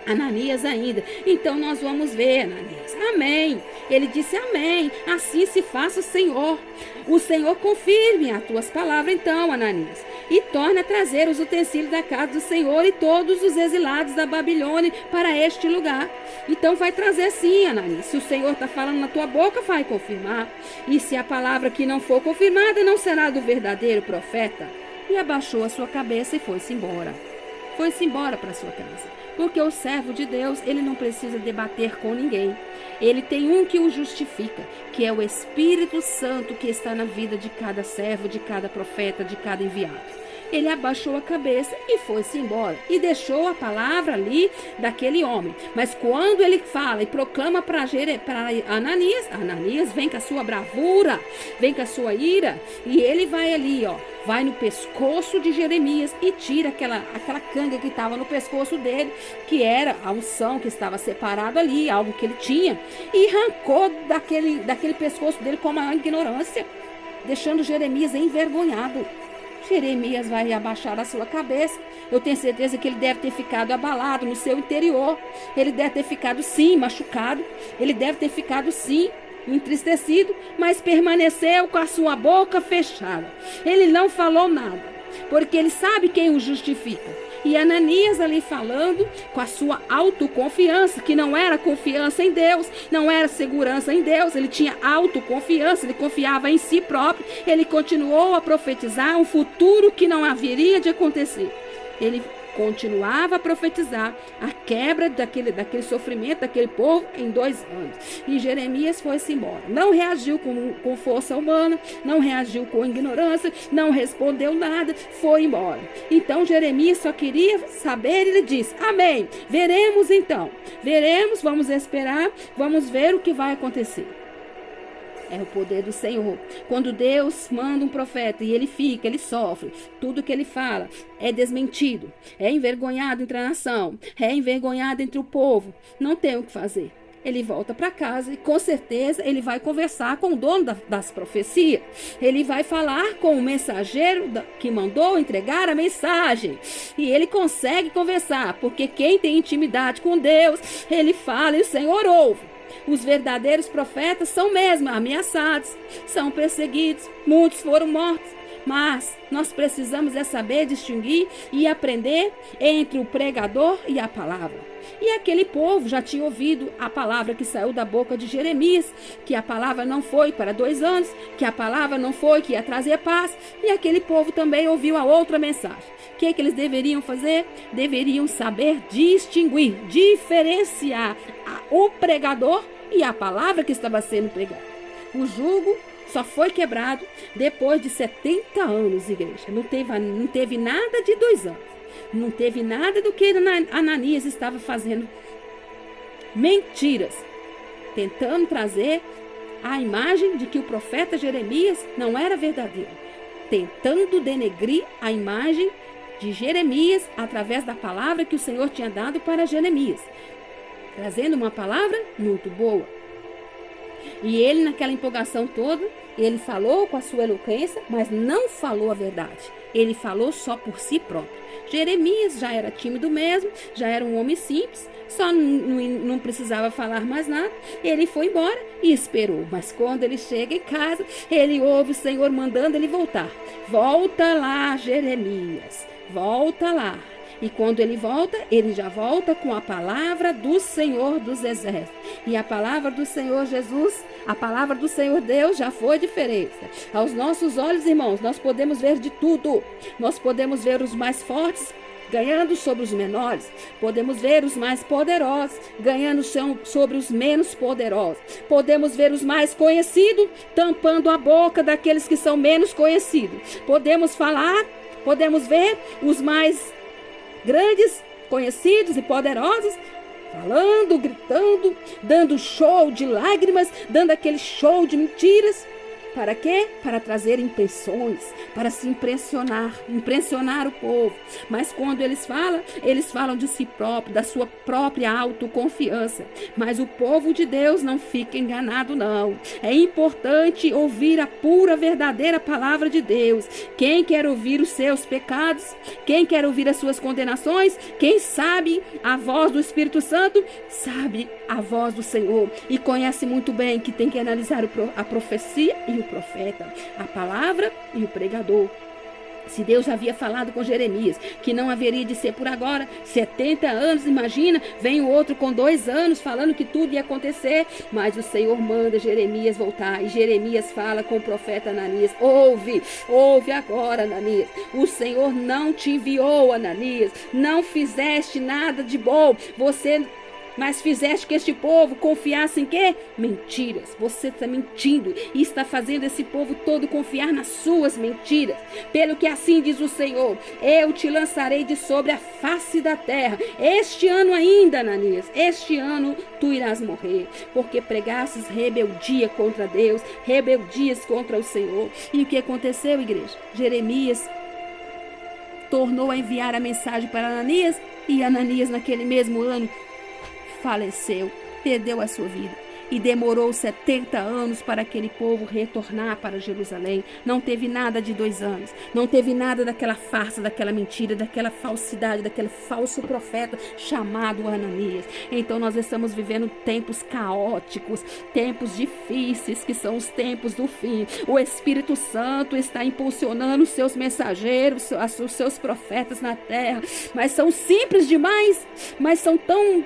Ananias ainda: então nós vamos ver, Ananias. Amém. Ele disse: amém. Assim se faça, Senhor. O Senhor confirme as tuas palavras, então, Ananias, e torne a trazer os utensílios da casa do Senhor e todos os exilados da Babilônia para este lugar. Então vai trazer sim, Ananias. Se o Senhor está falando na tua boca, vai confirmar. E se a palavra que não for confirmada, não será do verdadeiro profeta. E abaixou a sua cabeça e foi-se embora. Foi-se embora para sua casa. Porque o servo de Deus, ele não precisa debater com ninguém. Ele tem um que o justifica, que é o Espírito Santo que está na vida de cada servo, de cada profeta, de cada enviado. Ele abaixou a cabeça e foi-se embora. E deixou a palavra ali daquele homem. Mas quando ele fala e proclama para Ananias vem com a sua bravura, vem com a sua ira. E ele vai ali, vai no pescoço de Jeremias e tira aquela canga que estava no pescoço dele, que era a unção que estava separado ali, algo que ele tinha. E arrancou daquele pescoço dele com uma ignorância, deixando Jeremias envergonhado. Jeremias vai abaixar a sua cabeça. Eu tenho certeza que ele deve ter ficado abalado no seu interior. Ele deve ter ficado, sim, machucado. Ele deve ter ficado, sim, entristecido, mas permaneceu com a sua boca fechada. Ele não falou nada, porque ele sabe quem o justifica. E Ananias ali falando com a sua autoconfiança, que não era confiança em Deus, não era segurança em Deus, ele tinha autoconfiança, ele confiava em si próprio. Ele continuou a profetizar um futuro que não haveria de acontecer. Ele continuava a profetizar a quebra daquele sofrimento daquele povo em 2 anos. E Jeremias foi-se embora. Não reagiu com força humana, não reagiu com ignorância, não respondeu nada, foi embora. Então Jeremias só queria saber, ele disse: amém, veremos então. Veremos, vamos esperar, vamos ver o que vai acontecer. É o poder do Senhor. Quando Deus manda um profeta e ele sofre, tudo que ele fala é desmentido, é envergonhado entre a nação, é envergonhado entre o povo. Não tem o que fazer. Ele volta para casa e com certeza ele vai conversar com o dono das profecias. Ele vai falar com o mensageiro que mandou entregar a mensagem. E ele consegue conversar, porque quem tem intimidade com Deus, ele fala e o Senhor ouve. Os verdadeiros profetas são mesmo ameaçados, são perseguidos, muitos foram mortos. Mas nós precisamos saber distinguir e aprender entre o pregador e a palavra. E aquele povo já tinha ouvido a palavra que saiu da boca de Jeremias, que a palavra não foi para 2 anos, que a palavra não foi que ia trazer paz. E aquele povo também ouviu a outra mensagem. O que eles deveriam fazer? Deveriam saber distinguir, diferenciar o pregador e a palavra que estava sendo pregada. O jugo só foi quebrado depois de 70 anos, igreja. Não teve nada de 2 anos. Não teve nada do que Ananias estava fazendo. Mentiras. Tentando trazer a imagem de que o profeta Jeremias não era verdadeiro. Tentando denegrir a imagem de Jeremias através da palavra que o Senhor tinha dado para Jeremias. Trazendo uma palavra muito boa. E ele, naquela empolgação toda, ele falou com a sua eloquência, mas não falou a verdade. Ele falou só por si próprio. Jeremias já era tímido mesmo, já era um homem simples, só não precisava falar mais nada. Ele foi embora e esperou. Mas quando ele chega em casa, ele ouve o Senhor mandando ele voltar. Volta lá, Jeremias, volta lá. E quando ele volta, ele já volta com a palavra do Senhor dos Exércitos. E a palavra do Senhor Jesus, a palavra do Senhor Deus já foi diferença. Aos nossos olhos, irmãos, nós podemos ver de tudo. Nós podemos ver os mais fortes ganhando sobre os menores. Podemos ver os mais poderosos ganhando sobre os menos poderosos. Podemos ver os mais conhecidos tampando a boca daqueles que são menos conhecidos. Podemos ver os mais grandes, conhecidos e poderosos falando, gritando, dando show de lágrimas, dando aquele show de mentiras. Para quê? Para trazer impressões, para se impressionar o povo. Mas quando eles falam de si próprio, da sua própria autoconfiança. Mas o povo de Deus não fica enganado, não. É importante ouvir a pura, verdadeira palavra de Deus. Quem quer ouvir os seus pecados? Quem quer ouvir as suas condenações? Quem sabe a voz do Espírito Santo? Sabe a voz do Senhor. E conhece muito bem que tem que analisar a profecia e o profeta, a palavra e o pregador. Se Deus já havia falado com Jeremias que não haveria de ser por agora, 70 anos, imagina, vem o outro com 2 anos falando que tudo ia acontecer, mas o Senhor manda Jeremias voltar, e Jeremias fala com o profeta Ananias: ouve agora, Ananias, o Senhor não te enviou, Ananias, não fizeste nada de bom, mas fizeste que este povo confiasse em quê? Mentiras. Você está mentindo e está fazendo esse povo todo confiar nas suas mentiras. Pelo que assim diz o Senhor: eu te lançarei de sobre a face da terra. Este ano ainda, Ananias, este ano tu irás morrer, porque pregastes rebeldia contra Deus, rebeldias contra o Senhor. E o que aconteceu, igreja? Jeremias tornou a enviar a mensagem para Ananias, e Ananias naquele mesmo ano faleceu, perdeu a sua vida. E demorou 70 anos para aquele povo retornar para Jerusalém. Não teve nada de 2 anos. Não teve nada daquela farsa, daquela mentira, daquela falsidade, daquele falso profeta chamado Ananias. Então nós estamos vivendo tempos caóticos, tempos difíceis, que são os tempos do fim. O Espírito Santo está impulsionando os seus mensageiros, os seus profetas na terra. Mas são simples demais, mas são tão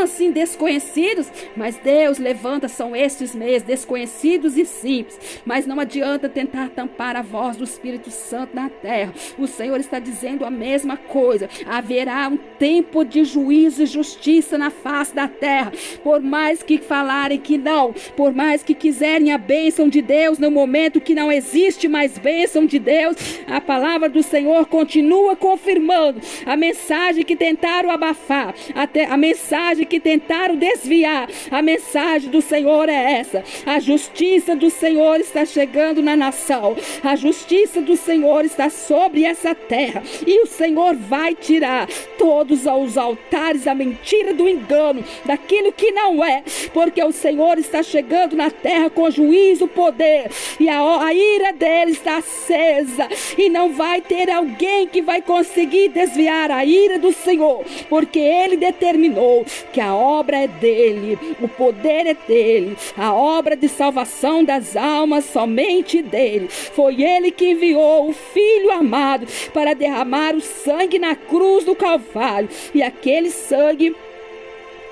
assim desconhecidos, mas Deus levanta, são estes mesmos, desconhecidos e simples, mas não adianta tentar tampar a voz do Espírito Santo na terra. O Senhor está dizendo a mesma coisa: haverá um tempo de juízo e justiça na face da terra. Por mais que falarem que não, por mais que quiserem a bênção de Deus, no momento que não existe mais bênção de Deus, a palavra do Senhor continua confirmando a mensagem que tentaram abafar, até a mensagem que tentaram desviar. A mensagem do Senhor é essa: a justiça do Senhor está chegando na nação, a justiça do Senhor está sobre essa terra, e o Senhor vai tirar todos os altares da mentira, do engano, daquilo que não é, porque o Senhor está chegando na terra com juízo, poder, e a ira dele está acesa, e não vai ter alguém que vai conseguir desviar a ira do Senhor, porque ele determinou que a obra é dele, o poder é dele, a obra de salvação das almas somente dele. Foi ele que enviou o Filho amado para derramar o sangue na cruz do Calvário, e aquele sangue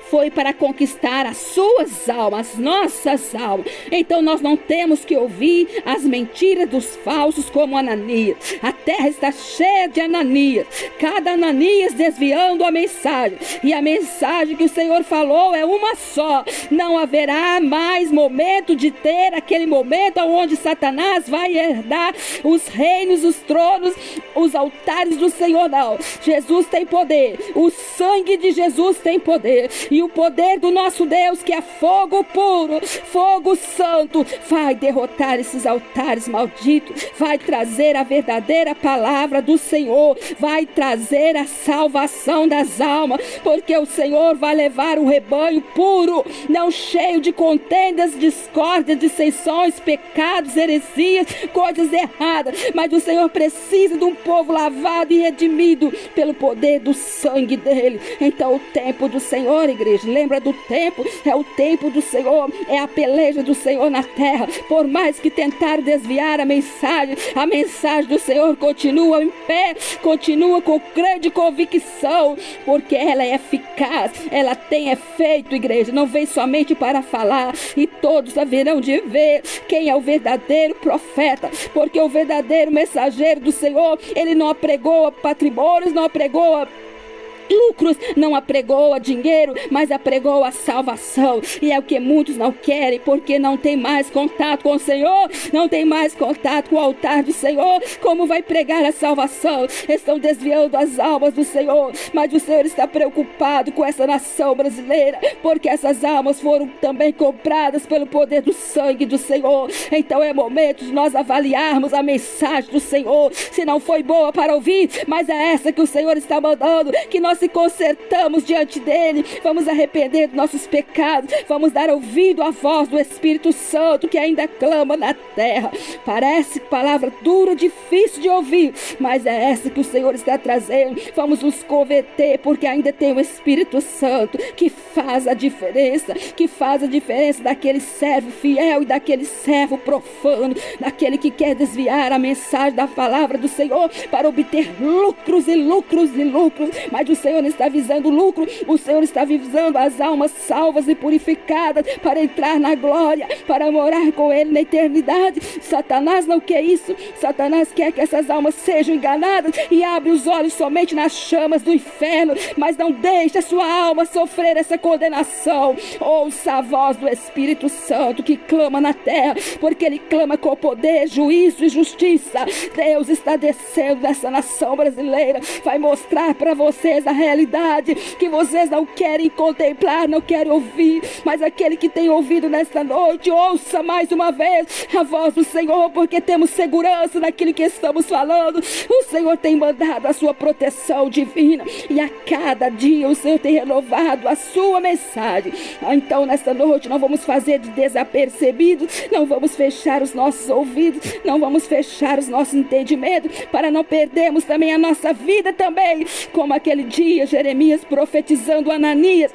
foi para conquistar as suas almas, as nossas almas. Então nós não temos que ouvir as mentiras dos falsos como Ananias. A terra está cheia de Ananias, cada Ananias desviando a mensagem, e a mensagem que o Senhor falou é uma só: não haverá mais momento de ter aquele momento onde Satanás vai herdar os reinos, os tronos, os altares do Senhor. Não, Jesus tem poder, o sangue de Jesus tem poder, e o poder do nosso Deus, que é fogo puro, fogo santo, vai derrotar esses altares malditos, vai trazer a verdadeira palavra do Senhor, vai trazer a salvação das almas, porque o Senhor vai levar um rebanho puro, não cheio de contendas, discórdias, dissensões, pecados, heresias, coisas erradas, mas o Senhor precisa de um povo lavado e redimido pelo poder do sangue dele. Então o tempo do Senhor, igreja, lembra do tempo? É o tempo do Senhor, é a peleja do Senhor na terra. Por mais que tentaram desviar a mensagem do Senhor continua em pé, continua com grande convicção, porque ela é eficaz, ela tem efeito, igreja, não vem somente para falar, e todos haverão de ver quem é o verdadeiro profeta, porque o verdadeiro mensageiro do Senhor, ele não apregoa patrimônios, não apregoa lucros, não apregoa dinheiro, mas apregoa a salvação. E é o que muitos não querem, porque não tem mais contato com o Senhor, não tem mais contato com o altar do Senhor. Como vai pregar a salvação? Estão desviando as almas do Senhor, mas o Senhor está preocupado com essa nação brasileira, porque essas almas foram também compradas pelo poder do sangue do Senhor. Então é momento de nós avaliarmos a mensagem do Senhor, se não foi boa para ouvir, mas é essa que o Senhor está mandando, que nós se consertamos diante dele, vamos arrepender dos nossos pecados, vamos dar ouvido à voz do Espírito Santo que ainda clama na terra. Parece palavra dura, difícil de ouvir, mas é essa que o Senhor está trazendo. Vamos nos converter, porque ainda tem o Espírito Santo que faz a diferença, daquele servo fiel e daquele servo profano, daquele que quer desviar a mensagem da palavra do Senhor para obter lucros e lucros e lucros. Mas o Senhor está visando lucro, o Senhor está visando as almas salvas e purificadas para entrar na glória, para morar com Ele na eternidade. Satanás não quer isso. Satanás quer que essas almas sejam enganadas e abre os olhos somente nas chamas do inferno, mas não deixe a sua alma sofrer essa condenação. Ouça a voz do Espírito Santo que clama na terra, porque Ele clama com poder, juízo e justiça. Deus está descendo nessa nação brasileira, vai mostrar para vocês a realidade que vocês não querem contemplar, não querem ouvir, mas aquele que tem ouvido nesta noite, ouça mais uma vez a voz do Senhor, porque temos segurança naquilo que estamos falando. O Senhor tem mandado a sua proteção divina, e a cada dia o Senhor tem renovado a sua mensagem. Então nesta noite não vamos fazer de desapercebidos, não vamos fechar os nossos ouvidos, não vamos fechar os nossos entendimentos, para não perdermos também a nossa vida também, como aquele dia Jeremias profetizando a Ananias,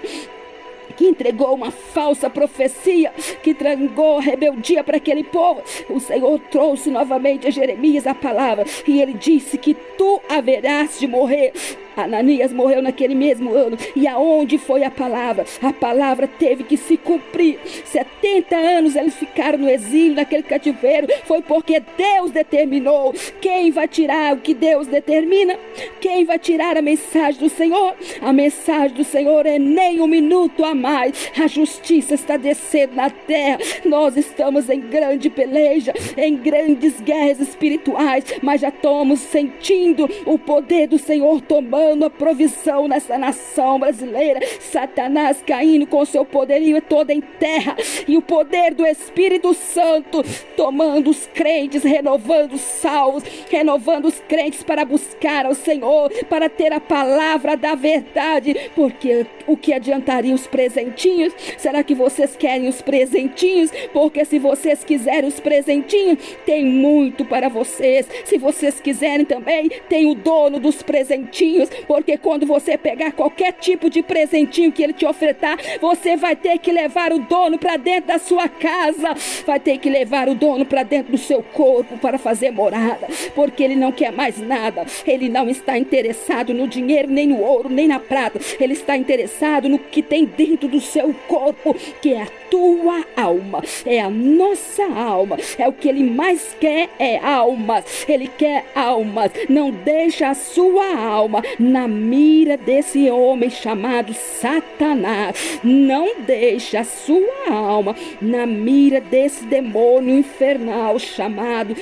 que entregou uma falsa profecia, que entregou a rebeldia para aquele povo. O Senhor trouxe novamente a Jeremias a palavra, e ele disse que tu haverás de morrer. Ananias morreu naquele mesmo ano. E aonde foi a palavra? A palavra teve que se cumprir. 70 anos eles ficaram no exílio, naquele cativeiro. Foi porque Deus determinou. Quem vai tirar o que Deus determina? Quem vai tirar a mensagem do Senhor? A mensagem do Senhor é nem um minuto a mais. A justiça está descendo na terra. Nós estamos em grande peleja, em grandes guerras espirituais, mas já estamos sentindo o poder do Senhor tomando a provisão nessa nação brasileira. Satanás caindo com seu poderio todo em terra, e o poder do Espírito Santo tomando os crentes, renovando os salvos, renovando os crentes para buscar ao Senhor, para ter a palavra da verdade. Porque o que adiantaria os presentinhos? Será que vocês querem os presentinhos? Porque se vocês quiserem os presentinhos, tem muito para vocês. Se vocês quiserem também, tem o dono dos presentinhos, porque quando você pegar qualquer tipo de presentinho que ele te ofertar, você vai ter que levar o dono para dentro da sua casa, vai ter que levar o dono para dentro do seu corpo para fazer morada, porque ele não quer mais nada. Ele não está interessado no dinheiro, nem no ouro, nem na prata. Ele está interessado no que tem dentro do seu corpo, que é a tua alma, é a nossa alma. É o que ele mais quer, é almas. Ele quer almas. Não deixa a sua alma na mira desse homem chamado Satanás. Não deixa a sua alma na mira desse demônio infernal chamado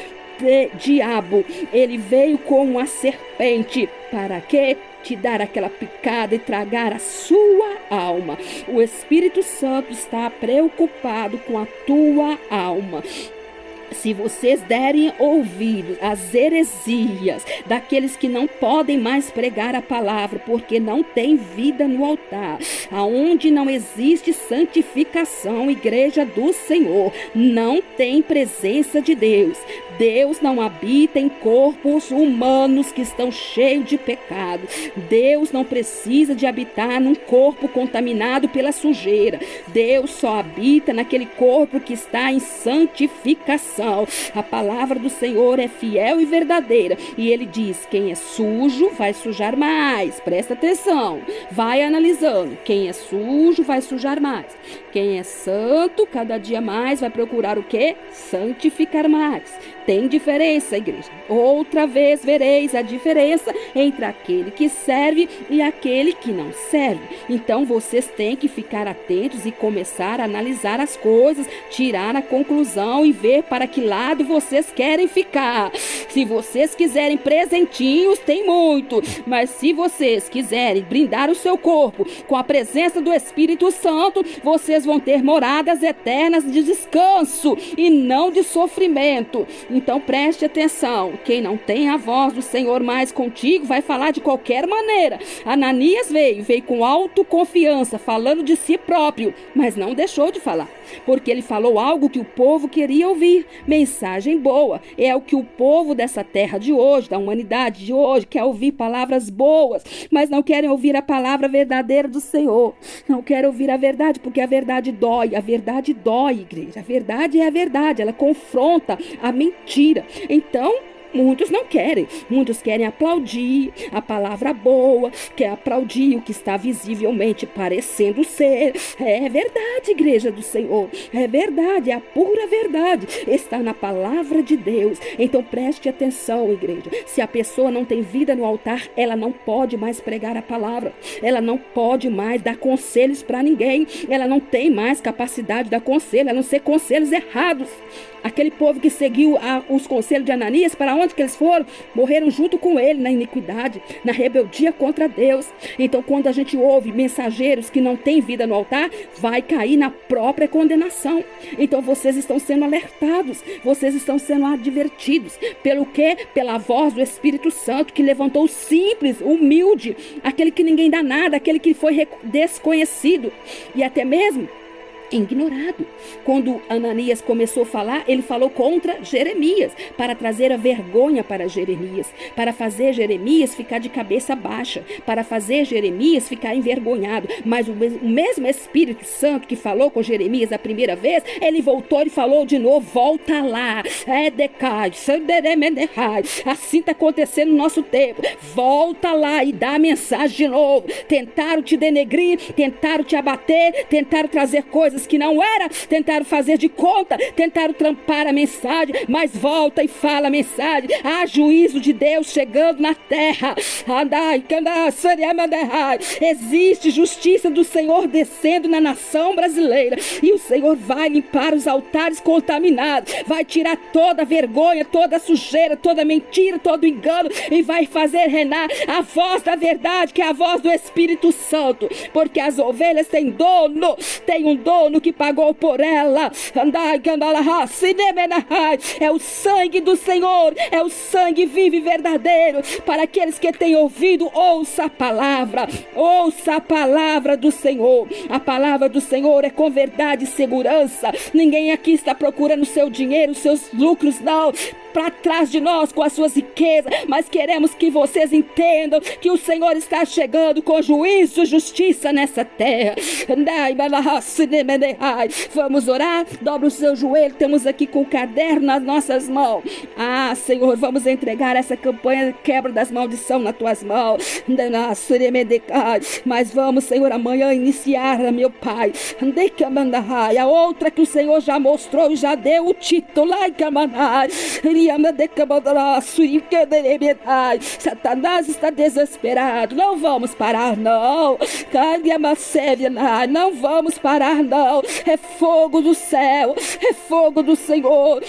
diabo. Ele veio como uma serpente Para quê? Te dar aquela picada e tragar a sua alma. O Espírito Santo está preocupado com a tua alma. Se vocês derem ouvidos às heresias daqueles que não podem mais pregar a palavra, porque não tem vida no altar, aonde não existe santificação, igreja do Senhor, não tem presença de Deus. Deus não habita em corpos humanos que estão cheios de pecado. Deus não precisa de habitar num corpo contaminado pela sujeira. Deus só habita naquele corpo que está em santificação. A palavra do Senhor é fiel e verdadeira. E ele diz: quem é sujo vai sujar mais. Presta atenção. Vai analisando. Quem é sujo vai sujar mais. Quem é santo, cada dia mais vai procurar o quê? Santificar mais. Tem diferença, igreja. Outra vez vereis a diferença entre aquele que serve e aquele que não serve. Então vocês têm que ficar atentos e começar a analisar as coisas, tirar a conclusão e ver para que lado vocês querem ficar. Se vocês quiserem presentinhos, tem muito. Mas se vocês quiserem brindar o seu corpo com a presença do Espírito Santo, vocês vão ter moradas eternas de descanso e não de sofrimento. Então preste atenção, quem não tem a voz do Senhor mais contigo vai falar de qualquer maneira. Ananias veio com autoconfiança, falando de si próprio, mas não deixou de falar, porque ele falou algo que o povo queria ouvir, mensagem boa. É o que o povo dessa terra de hoje, da humanidade de hoje, quer ouvir palavras boas, mas não querem ouvir a palavra verdadeira do Senhor. Não querem ouvir a verdade, porque a verdade dói, igreja. A verdade é a verdade, ela confronta a mentira. Então, muitos não querem. Muitos querem aplaudir a palavra boa, quer aplaudir o que está visivelmente parecendo ser. É verdade, igreja do Senhor. É verdade, é a pura verdade. Está na palavra de Deus. Então preste atenção, igreja. Se a pessoa não tem vida no altar, ela não pode mais pregar a palavra. Ela não pode mais dar conselhos para ninguém. Ela não tem mais capacidade de dar conselho, a não ser conselhos errados. Aquele povo que seguiu os conselhos de Ananias, para onde que eles foram? Morreram junto com ele na iniquidade, na rebeldia contra Deus. Então, quando a gente ouve mensageiros que não têm vida no altar, vai cair na própria condenação. Então, vocês estão sendo alertados, vocês estão sendo advertidos. Pelo quê? Pela voz do Espírito Santo, que levantou o simples, humilde, aquele que ninguém dá nada, aquele que foi desconhecido e até mesmo ignorado. Quando Ananias começou a falar, ele falou contra Jeremias, para trazer a vergonha para Jeremias, para fazer Jeremias ficar de cabeça baixa, para fazer Jeremias ficar envergonhado. Mas o mesmo Espírito Santo que falou com Jeremias a primeira vez, ele voltou e falou de novo: volta lá, assim está acontecendo no nosso tempo, volta lá e dá a mensagem de novo. Tentaram te denegrir, tentaram te abater, tentaram trazer coisas que não era, tentaram fazer de conta, tentaram trampar a mensagem, mas volta e fala a mensagem. Há juízo de Deus chegando na terra. Existe justiça do Senhor descendo na nação brasileira, e o Senhor vai limpar os altares contaminados, vai tirar toda a vergonha, toda a sujeira, toda a mentira, todo o engano, e vai fazer reinar a voz da verdade, que é a voz do Espírito Santo, porque as ovelhas têm dono, tem um dono que pagou por ela. É o sangue do Senhor, é o sangue vivo e verdadeiro. Para aqueles que têm ouvido, ouça a palavra do Senhor. A palavra do Senhor é com verdade e segurança. Ninguém aqui está procurando seu dinheiro, seus lucros, não, para trás de nós com as suas riquezas, mas queremos que vocês entendam que o Senhor está chegando com juízo e justiça nessa terra. Vamos orar? Dobra o seu joelho. Temos aqui com o caderno nas nossas mãos. Senhor, vamos entregar essa campanha de quebra das maldições nas tuas mãos. Mas vamos, Senhor, amanhã iniciar, meu Pai, a outra que o Senhor já mostrou e já deu o título. Satanás está desesperado. Não vamos parar, não. Não vamos parar, não. É fogo do céu, é fogo do Senhor.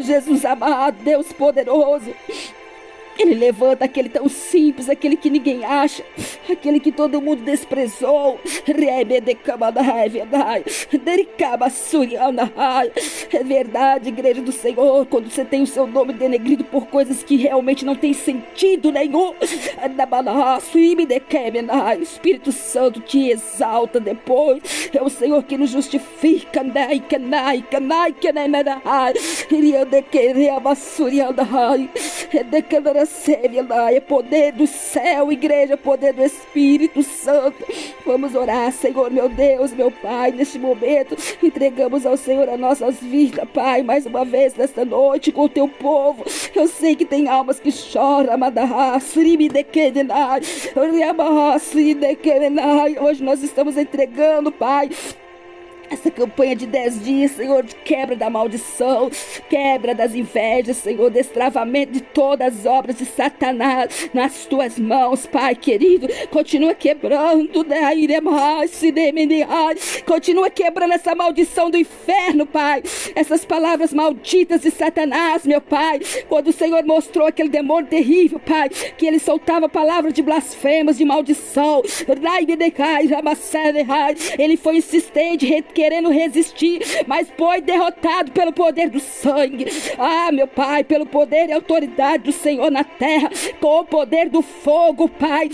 Jesus amado, Deus poderoso. Ele levanta aquele tão simples, aquele que ninguém acha, aquele que todo mundo desprezou. É verdade, igreja do Senhor, quando você tem o seu nome denegrido por coisas que realmente não tem sentido nenhum, o Espírito Santo te exalta depois. É o Senhor que nos justifica. É poder do céu, igreja, poder do Espírito Santo. Vamos orar, Senhor, meu Deus, meu Pai, neste momento entregamos ao Senhor as nossas vidas, Pai, mais uma vez nesta noite com o teu povo. Eu sei que tem almas que choram. Hoje nós estamos entregando, Pai, essa campanha de 10 dias, Senhor, de quebra da maldição, quebra das invejas, Senhor, destravamento de todas as obras de Satanás nas tuas mãos, Pai querido. Continua quebrando, continua quebrando essa maldição do inferno, Pai. Essas palavras malditas de Satanás, meu Pai. Quando o Senhor mostrou aquele demônio terrível, Pai, que ele soltava palavras de blasfemas, de maldição, ele foi insistente, querendo resistir, mas foi derrotado pelo poder do sangue. Meu Pai, pelo poder e autoridade do Senhor na terra, com o poder do fogo, Pai.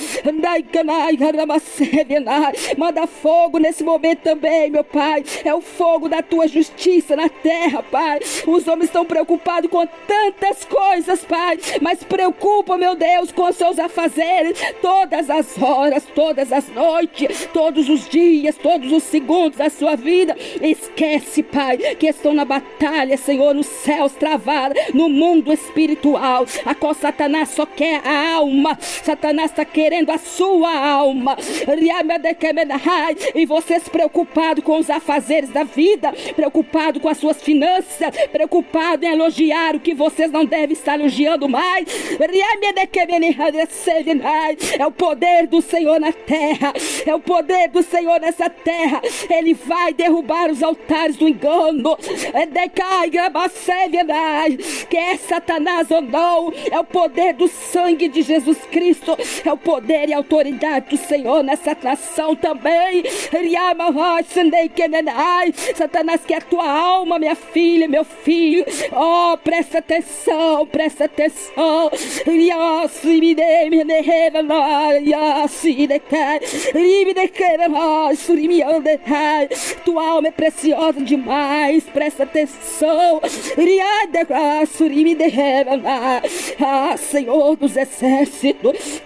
Manda fogo nesse momento também, meu Pai. É o fogo da tua justiça na terra, Pai. Os homens estão preocupados com tantas coisas, Pai, mas preocupa, meu Deus, com os seus afazeres, todas as horas, todas as noites, todos os dias, todos os segundos da sua vida. Esquece, Pai, que estão na batalha, Senhor, nos céus travada, no mundo espiritual, a qual Satanás só quer a alma. Satanás está querendo a sua alma. E vocês preocupados com os afazeres da vida, preocupados com as suas finanças, preocupados em elogiar o que vocês não devem estar elogiando mais. É o poder do Senhor na terra, é o poder do Senhor nessa terra. Ele vai derrubar os altares do engano. Quer Satanás ou não, é o poder do sangue de Jesus Cristo, é o poder e a autoridade do Senhor nessa nação também. Satanás quer a tua alma, minha filha, meu filho. Presta atenção, presta atenção. Tua alma é preciosa demais, presta atenção. Senhor dos exércitos,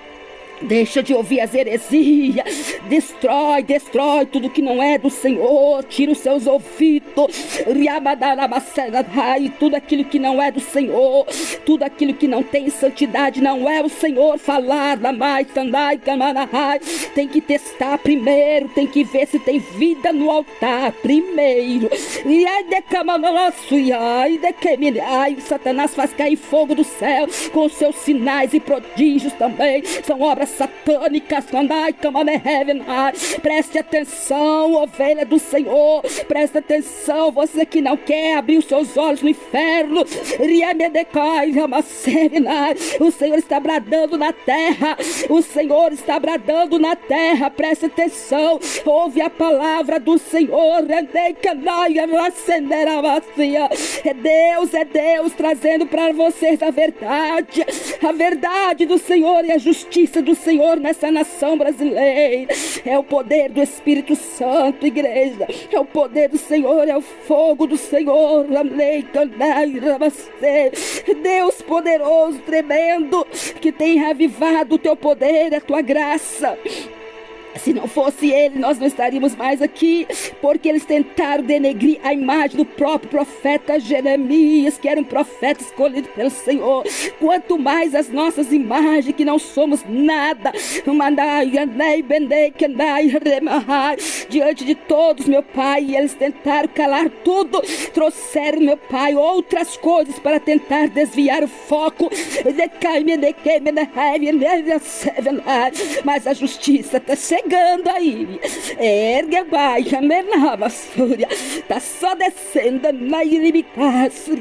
deixa de ouvir as heresias. Destrói tudo que não é do Senhor. Tira os seus ouvidos. E tudo aquilo que não é do Senhor, tudo aquilo que não tem santidade, não é o Senhor falar. Tem que testar primeiro, tem que ver se tem vida no altar primeiro. Satanás faz cair fogo do céu com seus sinais e prodígios também. São obras satânicas. Preste atenção, ovelha do Senhor, preste atenção, você que não quer abrir os seus olhos no inferno. O Senhor está bradando na terra, o Senhor está bradando na terra. Preste atenção, ouve a palavra do Senhor. É Deus trazendo para vocês a verdade do Senhor e a justiça do Senhor nessa nação brasileira. É o poder do Espírito Santo, igreja. É o poder do Senhor, é o fogo do Senhor. Deus poderoso, tremendo, que tem reavivado o teu poder, a tua graça. Se não fosse ele, nós não estaríamos mais aqui, porque eles tentaram denegrir a imagem do próprio profeta Jeremias, que era um profeta escolhido pelo Senhor. Quanto mais as nossas imagens, que não somos nada. diante de todos, meu Pai, e eles tentaram calar tudo, trouxeram, meu Pai, outras coisas para tentar desviar o foco, mas a justiça está chegando aí. Ergue a baia, está só descendo na iribicácia.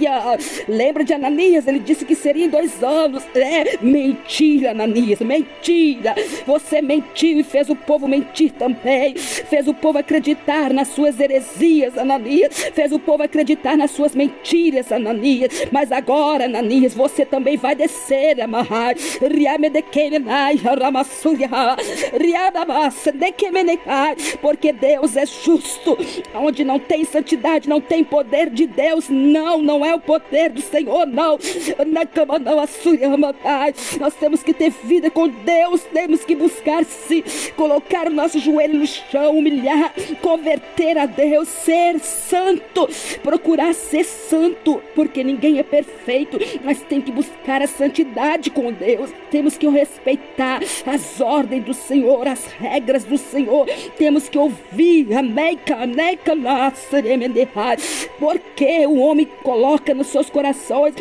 Lembra de Ananias? Ele disse que seria em 2 anos. É mentira, Ananias, mentira. Você mentiu e fez o povo mentir também. Fez o povo acreditar nas suas heresias, Ananias. Fez o povo acreditar nas suas mentiras, Ananias. Mas agora, Ananias, você também vai descer, Amahai. Porque Deus é justo. Onde não tem santidade, não tem poder de Deus. Não é o poder do Senhor, não. Nós temos que ter vida com Deus. Temos que buscar se colocar o nosso joelho no chão, humilhar, converter a Deus, ser santo, procurar ser santo, porque ninguém é perfeito, mas tem que buscar a santidade com Deus. Temos que respeitar as ordens do Senhor, as regras do Senhor. Temos que ouvir, porque o homem coloca nos seus corações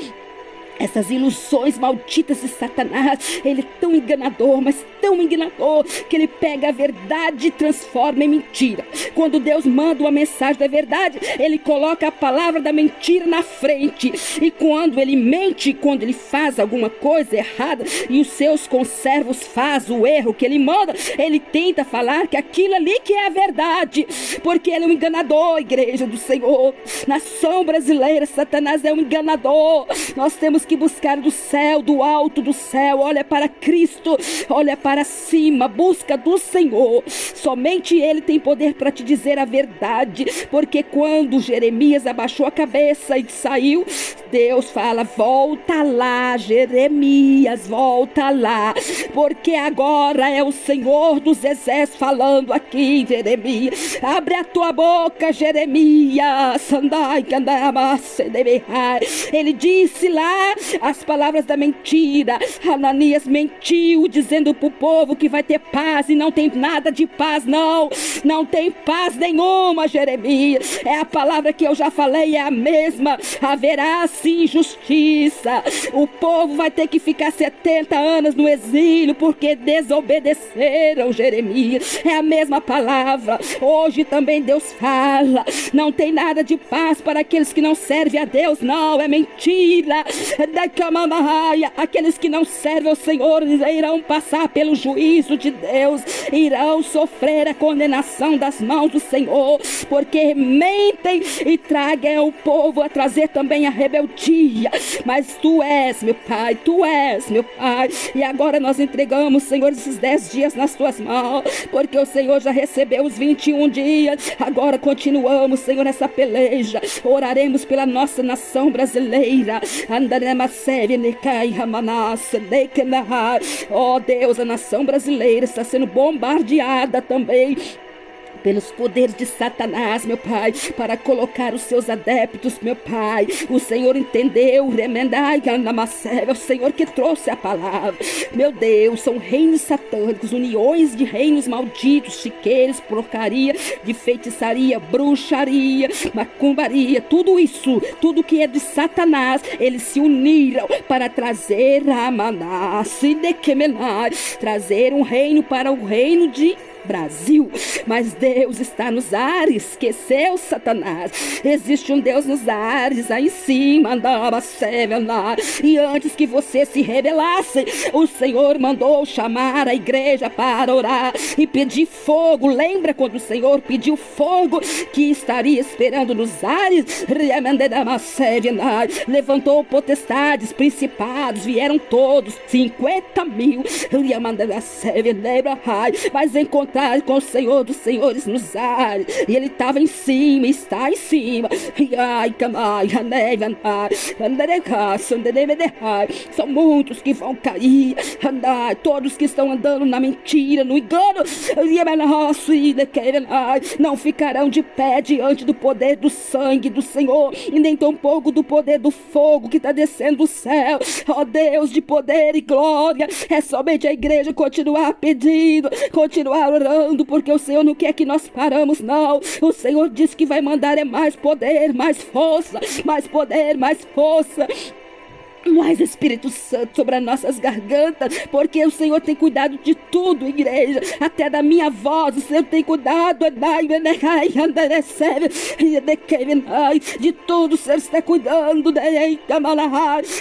essas ilusões malditas de Satanás. Ele é tão enganador, mas tão enganador, que ele pega a verdade e transforma em mentira. Quando Deus manda uma mensagem da verdade, ele coloca a palavra da mentira na frente. E quando ele mente, quando ele faz alguma coisa errada e os seus conservos fazem o erro que ele manda, ele tenta falar que aquilo ali que é a verdade, porque ele é um enganador, igreja do Senhor. Nação brasileira, Satanás é um enganador. Nós temos que buscar do céu, do alto do céu. Olha para Cristo, olha para cima, busca do Senhor. Somente Ele tem poder para te dizer a verdade. Porque quando Jeremias abaixou a cabeça e saiu, Deus fala: volta lá, Jeremias, volta lá, porque agora é o Senhor dos exércitos falando aqui, Jeremias. Abre a tua boca, Jeremias. Ele disse lá as palavras da mentira. Ananias mentiu, dizendo para o povo que vai ter paz, e não tem nada de paz, não tem paz nenhuma, Jeremias. É a palavra que eu já falei, é a mesma. Haverá sim justiça. O povo vai ter que ficar 70 anos no exílio porque desobedeceram, Jeremias. É a mesma palavra. Hoje também Deus fala: não tem nada de paz para aqueles que não servem a Deus, não, é mentira. Aqueles que não servem ao Senhor irão passar pelo juízo de Deus, irão sofrer a condenação das mãos do Senhor, porque mentem e tragam o povo a trazer também a rebeldia. Mas tu és, meu Pai, tu és, meu Pai, e agora nós entregamos, Senhor, esses 10 dias nas tuas mãos, porque o Senhor já recebeu os 21 dias. Agora continuamos, Senhor, essa peleja. Oraremos pela nossa nação brasileira. Oh Deus, a nação brasileira está sendo bombardeada também pelos poderes de Satanás, meu Pai, para colocar os seus adeptos, meu Pai. O Senhor entendeu, é o Senhor que trouxe a palavra. Meu Deus, são reinos satânicos, uniões de reinos malditos, chiqueiros, porcaria, de feitiçaria, bruxaria, macumbaria, tudo isso, tudo que é de Satanás, eles se uniram para trazer a trazer um reino para o reino de Brasil. Mas Deus está nos ares. Esqueceu, Satanás? Existe um Deus nos ares, aí em cima, e antes que você se rebelasse, o Senhor mandou chamar a igreja para orar e pedir fogo. Lembra quando o Senhor pediu fogo, que estaria esperando nos ares? Levantou potestades, principados, vieram todos, 50 mil, mas encontraram com o Senhor dos senhores nos ares, e ele estava em cima, está em cima. São muitos que vão cair, todos que estão andando na mentira, no engano, não ficarão de pé diante do poder do sangue do Senhor, e nem tampouco do poder do fogo que está descendo do céu. Ó Deus de poder e glória, é somente a igreja continuar pedindo, continuar orando, orando, porque o Senhor não quer que nós paramos, não. O Senhor disse que vai mandar mais poder, mais força, mais poder, mais força. Mais Espírito Santo sobre as nossas gargantas, porque o Senhor tem cuidado de tudo, igreja, até da minha voz. O Senhor tem cuidado de tudo. O Senhor está cuidando.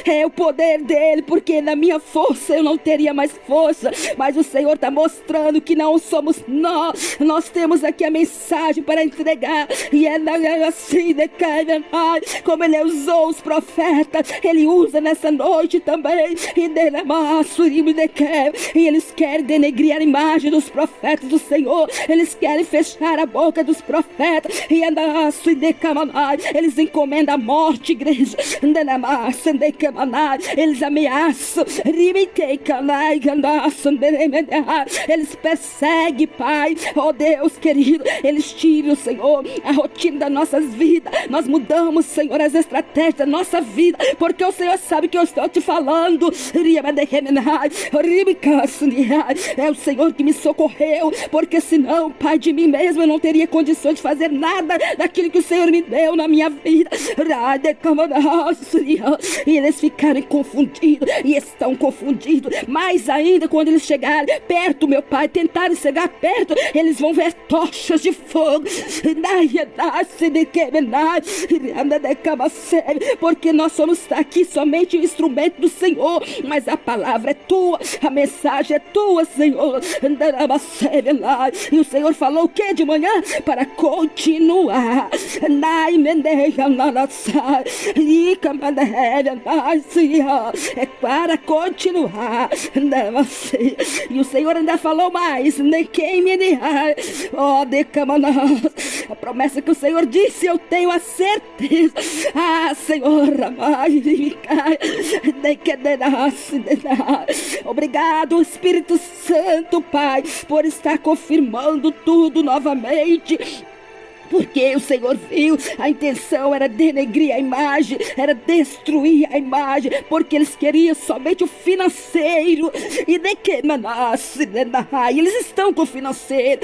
É o poder dele, porque na minha força eu não teria mais força, mas o Senhor está mostrando que não somos nós. Nós temos aqui a mensagem para entregar, e é assim, como ele usou os profetas, ele usa nessa noite também, e eles querem denegrir a imagem dos profetas do Senhor, eles querem fechar a boca dos profetas, eles encomendam a morte, igreja, eles ameaçam, eles perseguem, Pai, oh Deus querido, eles tiram, Senhor, a rotina das nossas vidas. Nós mudamos, Senhor, as estratégias da nossa vida, porque o Senhor sabe que eu estou te falando. É o Senhor que me socorreu, porque senão, Pai, de mim mesmo eu não teria condições de fazer nada daquilo que o Senhor me deu na minha vida. E eles ficaram confundidos, e estão confundidos mais ainda quando eles chegarem perto, meu Pai, tentarem chegar perto, eles vão ver tochas de fogo, porque nós somos aqui somente o instrumento do Senhor, mas a palavra é tua, a mensagem é tua, Senhor. E o Senhor falou o que de manhã? Para continuar. É para continuar. E o Senhor ainda falou mais. A promessa que o Senhor disse, eu tenho a certeza. Senhor, obrigado, Espírito Santo, Pai, por estar confirmando tudo novamente. Porque o Senhor viu, a intenção era denegrir a imagem, era destruir a imagem, porque eles queriam somente o financeiro. E eles estão com o financeiro.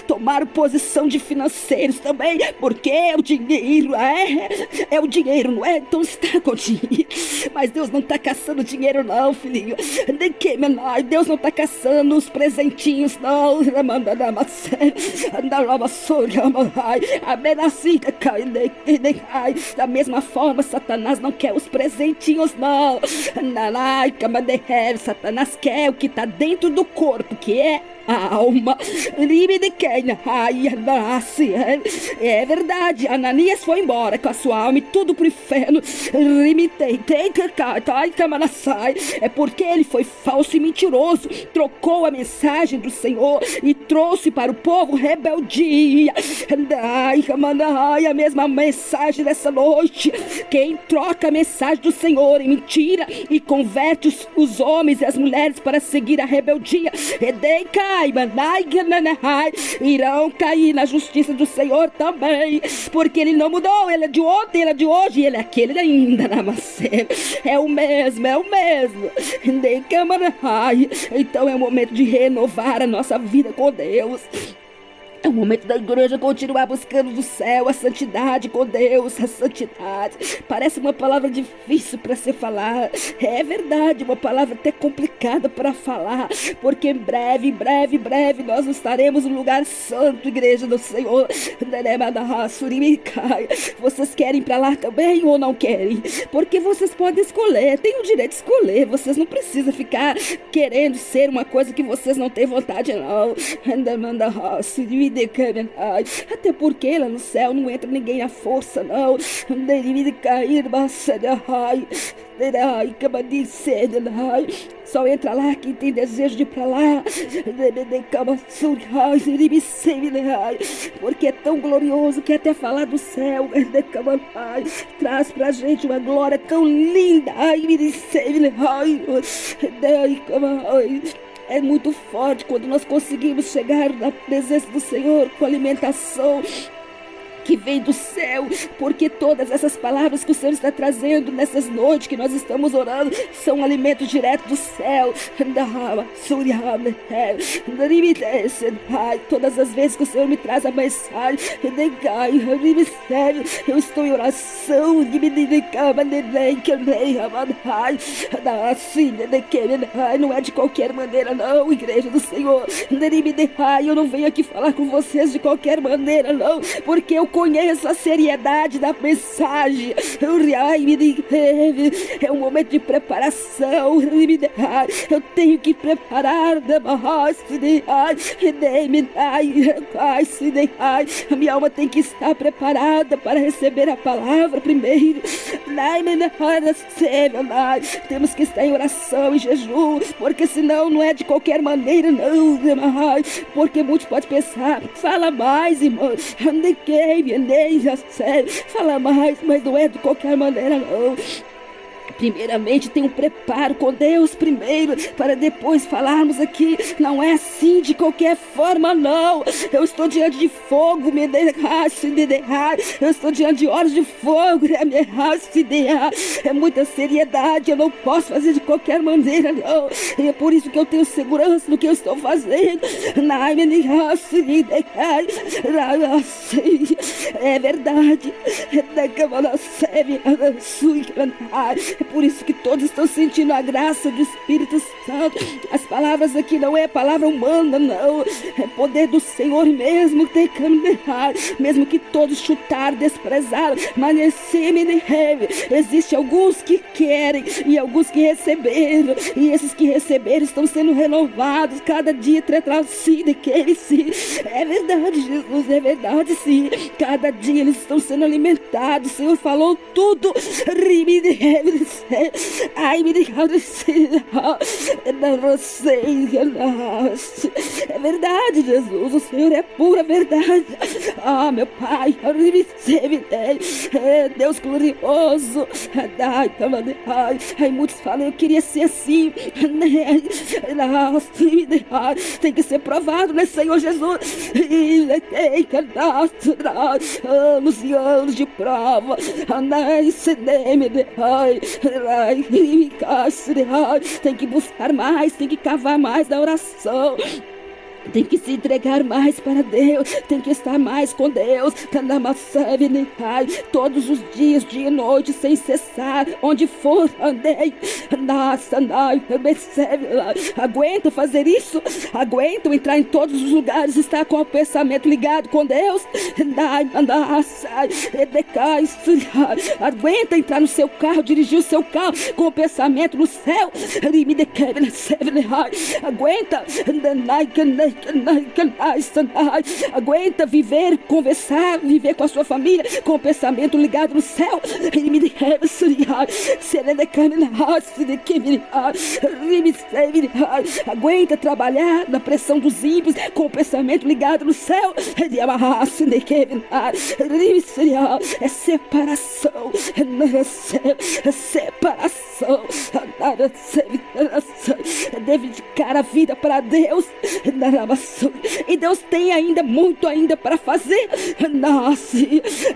Tomaram posição de financeiros também, porque é o dinheiro, é o dinheiro, não é? Então está com dinheiro. Mas Deus não está caçando dinheiro, não, filhinho. Deus não está caçando os presentinhos, não. Da mesma forma, Satanás não quer os presentinhos, não. Satanás quer o que está dentro do corpo, que é a alma. É verdade, Ananias foi embora com a sua alma e tudo pro inferno. É porque ele foi falso e mentiroso, trocou a mensagem do Senhor e trouxe para o povo rebeldia. A mesma mensagem dessa noite. Quem troca a mensagem do Senhor em mentira e converte os homens e as mulheres para seguir a rebeldia, irão cair na justiça do Senhor também, porque ele não mudou. Ele é de ontem, ele é de hoje, ele é aquele ainda. É o mesmo. Então é o momento de renovar a nossa vida com Deus. É o momento da igreja continuar buscando do céu a santidade com Deus, a santidade. Parece uma palavra difícil para se falar. É verdade, uma palavra até complicada para falar, porque em breve nós estaremos no lugar santo, igreja do Senhor. Vocês querem ir para lá também ou não querem? Porque vocês podem escolher, têm o direito de escolher. Vocês não precisam ficar querendo ser uma coisa que vocês não têm vontade, não. Até porque lá no céu não entra ninguém à força, não. Só entra lá quem tem desejo de ir pra lá. Porque é tão glorioso que até falar do céu traz pra gente uma glória tão linda. É muito forte quando nós conseguimos chegar na presença do Senhor com alimentação que vem do céu, porque todas essas palavras que o Senhor está trazendo nessas noites que nós estamos orando são alimentos direto do céu. Todas as vezes que o Senhor me traz a mensagem, eu estou em oração, não é de qualquer maneira não, igreja do Senhor. Eu não venho aqui falar com vocês de qualquer maneira não, porque eu conheço a seriedade da mensagem. É um momento de preparação. Eu tenho que preparar. A minha alma tem que estar preparada para receber a palavra primeiro. Temos que estar em oração e jejum, porque senão não é de qualquer maneira não. Porque muitos podem pensar, fala mais, irmão, fala mais, mas não é de qualquer maneira não. Primeiramente tem um preparo com Deus primeiro, para depois falarmos aqui. Não é assim de qualquer forma não. Eu estou diante de fogo, eu estou diante de horas de fogo, é muita seriedade. Eu não posso fazer de qualquer maneira não, e é por isso que eu tenho segurança no que eu estou fazendo. É verdade. É por isso que todos estão sentindo a graça do Espírito Santo. As palavras aqui não é palavra humana, não. É poder do Senhor mesmo. Mesmo que todos chutaram, desprezaram, mas existe alguns que querem e alguns que receberam. E esses que receberam estão sendo renovados cada dia. É verdade, Jesus, é verdade sim. Cada dia eles estão sendo alimentados. O Senhor falou tudo. Ai, me é verdade, Jesus, o Senhor é pura verdade. Ah, meu Pai, Deus glorioso. Ai, muitos falam, eu queria ser assim. Tem que ser provado, né, Senhor Jesus? Anos e anos de prova. Tem que buscar mais, tem que cavar mais na oração. Tem que se entregar mais para Deus, tem que estar mais com Deus. Todos os dias, dia e noite, sem cessar, onde for, andei. Aguenta fazer isso? Aguenta entrar em todos os lugares, estar com o pensamento ligado com Deus? Aguenta entrar no seu carro, dirigir o seu carro com o pensamento no céu? Aguenta? Aguenta viver, conversar, viver com a sua família com o pensamento ligado no céu? Aguenta trabalhar na pressão dos ímpios com o pensamento ligado no céu? É separação, é separação. É dedicar a vida para Deus. E Deus tem ainda muito ainda para fazer. Nossa,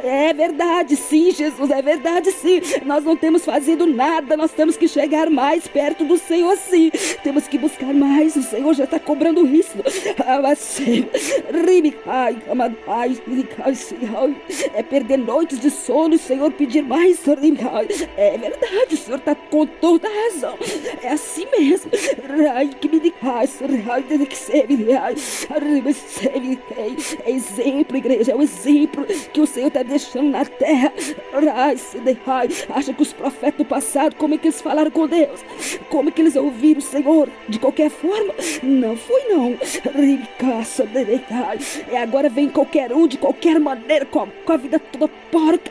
é verdade sim, Jesus, é verdade sim. Nós não temos fazendo nada, nós temos que chegar mais perto do Senhor sim. Temos que buscar mais, o Senhor já está cobrando isso. É perder noites de sono, o Senhor pedir mais. É verdade, o Senhor está com toda a razão. É assim mesmo. É exemplo, igreja, é o exemplo que o Senhor está deixando na terra. Acha que os profetas do passado, como é que eles falaram com Deus? Como é que eles ouviram o Senhor? De qualquer forma? Não foi não. Agora vem qualquer um, de qualquer maneira, com a vida toda porca,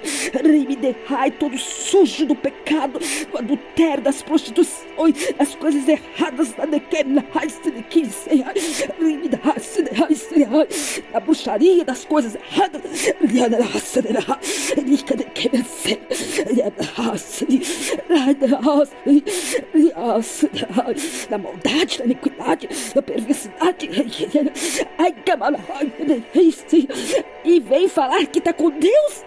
todo sujo do pecado, do adultério, das prostituições, das coisas erradas, a bruxaria das coisas erradas, da maldade, da iniquidade, da perversidade, e vem falar que tá com Deus.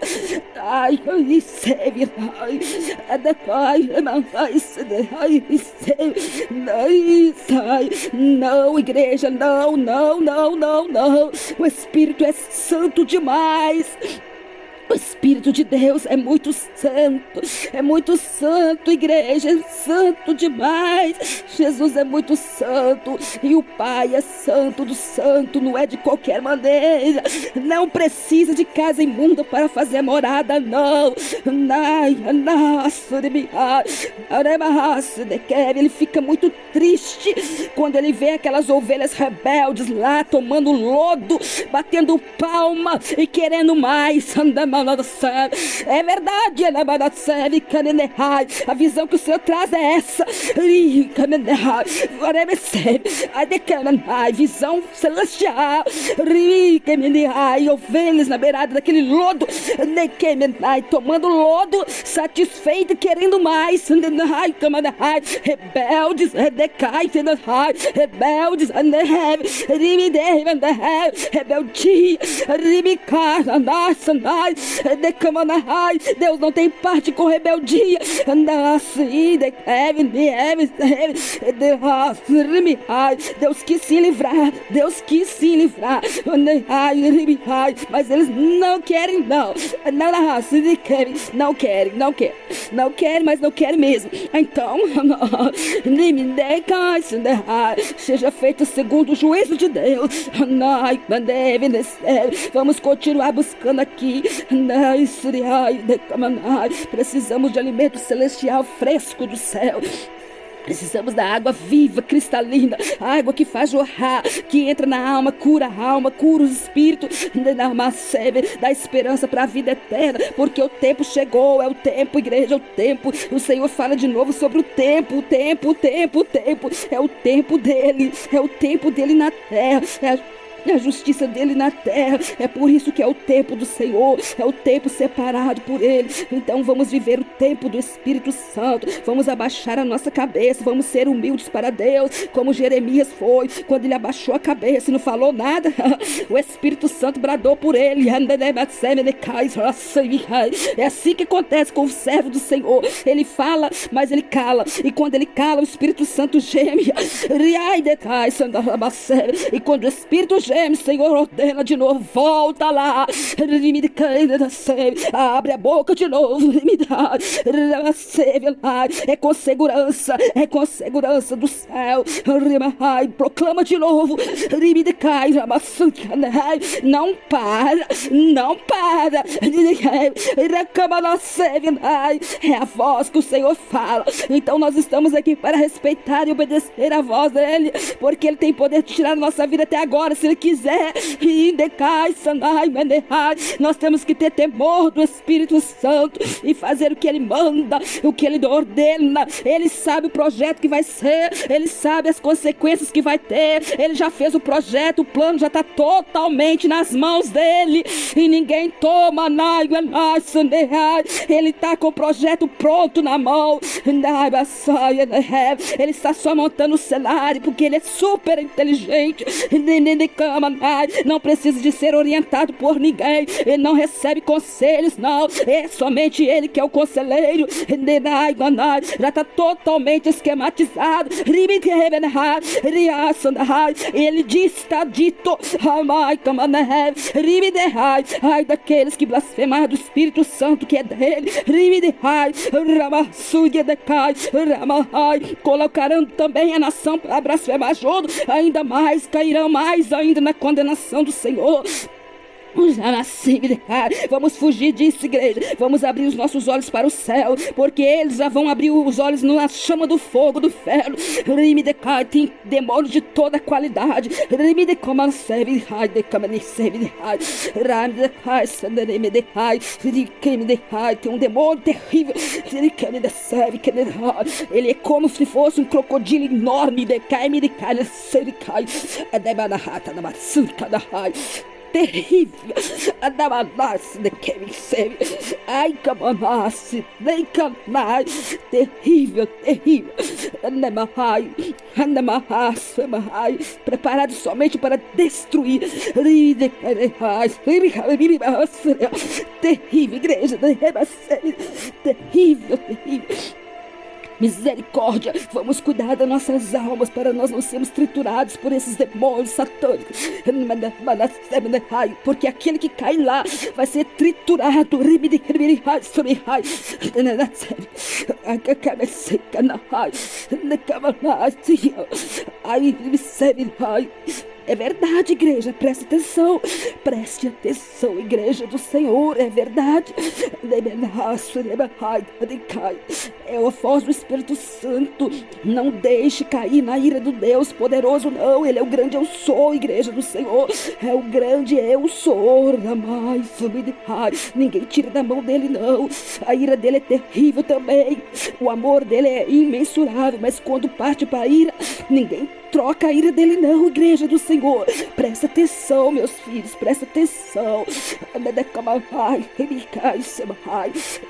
Não, igreja, não. O Espírito é santo demais. O Espírito de Deus é muito santo, igreja, é santo demais. Jesus é muito santo e o Pai é santo do santo, não é de qualquer maneira. Não precisa de casa imunda para fazer morada, não. Ele fica muito triste quando ele vê aquelas ovelhas rebeldes lá tomando lodo, batendo palma e querendo mais. É verdade, a visão que o Senhor traz é essa. Visão celestial. Ovelhas na beirada daquele lodo, tomando lodo, satisfeito, querendo mais. Rebeldes, rebeldia, Deus não tem parte com rebeldia. Deus quis se livrar, mas eles não querem, não querem, mas não querem mesmo. Então, seja feito segundo o juízo de Deus. Vamos continuar buscando aqui. Precisamos de alimento celestial fresco do céu. Precisamos da água viva, cristalina, água que faz jorrar, que entra na alma, cura os espíritos, dá esperança para a vida eterna, porque o tempo chegou, é o tempo, igreja, é o tempo. O Senhor fala de novo sobre o tempo, é o tempo dele na terra, é a justiça dele na terra. É por isso que é o tempo do Senhor, é o tempo separado por ele. Então vamos viver o tempo do Espírito Santo, vamos abaixar a nossa cabeça, vamos ser humildes para Deus, como Jeremias foi, quando ele abaixou a cabeça e não falou nada. O Espírito Santo bradou por ele. É assim que acontece com o servo do Senhor. Ele fala, mas ele cala, e quando ele cala, o Espírito Santo geme. E quando o Espírito geme, Senhor, ordena de novo, volta lá, abre a boca de novo, é com segurança do céu, proclama de novo, não para, é a voz que o Senhor fala. Então nós estamos aqui para respeitar e obedecer a voz dele, porque ele tem poder de tirar a nossa vida até agora, se ele quiser. Nós temos que ter temor do Espírito Santo e fazer o que ele manda, o que ele ordena. Ele sabe o projeto que vai ser, ele sabe as consequências que vai ter. Ele já fez o projeto, o plano já está totalmente nas mãos dele e ninguém toma. Ele está com o projeto pronto na mão. Ele está só montando o cenário, porque ele é super inteligente. Não precisa de ser orientado por ninguém. Ele não recebe conselhos, não. É somente ele que é o conselheiro. Já está totalmente esquematizado. Ele diz, está dito. Ai daqueles que blasfemar do Espírito Santo que é dele. Colocarão também a nação para blasfemar junto. Ainda mais, cairão mais ainda na condenação do Senhor. Vamos fugir disso, igreja. Vamos abrir os nossos olhos para o céu, porque eles já vão abrir os olhos na chama do fogo, do ferro. Tem demônios de toda qualidade. Tem um demônio terrível. Ele é como se fosse um crocodilo enorme. Terrível, ai, camanassi, nem canais, terrível, terrível, preparado somente para destruir, terrível, igreja, terrível, terrível. Misericórdia, vamos cuidar das nossas almas para nós não sermos triturados por esses demônios satânicos, porque aquele que cai lá vai ser triturado. É verdade, igreja, preste atenção, igreja do Senhor, é verdade. É a voz do Espírito Santo. Não deixe cair na ira do Deus poderoso, não. Ele é o grande eu sou, igreja do Senhor. É o grande eu sou. Ninguém tira da mão dele, não. A ira dele é terrível também. O amor dele é imensurável, mas quando parte para a ira, ninguém troca a ira dele, não, igreja do Senhor. Presta atenção, meus filhos, presta atenção.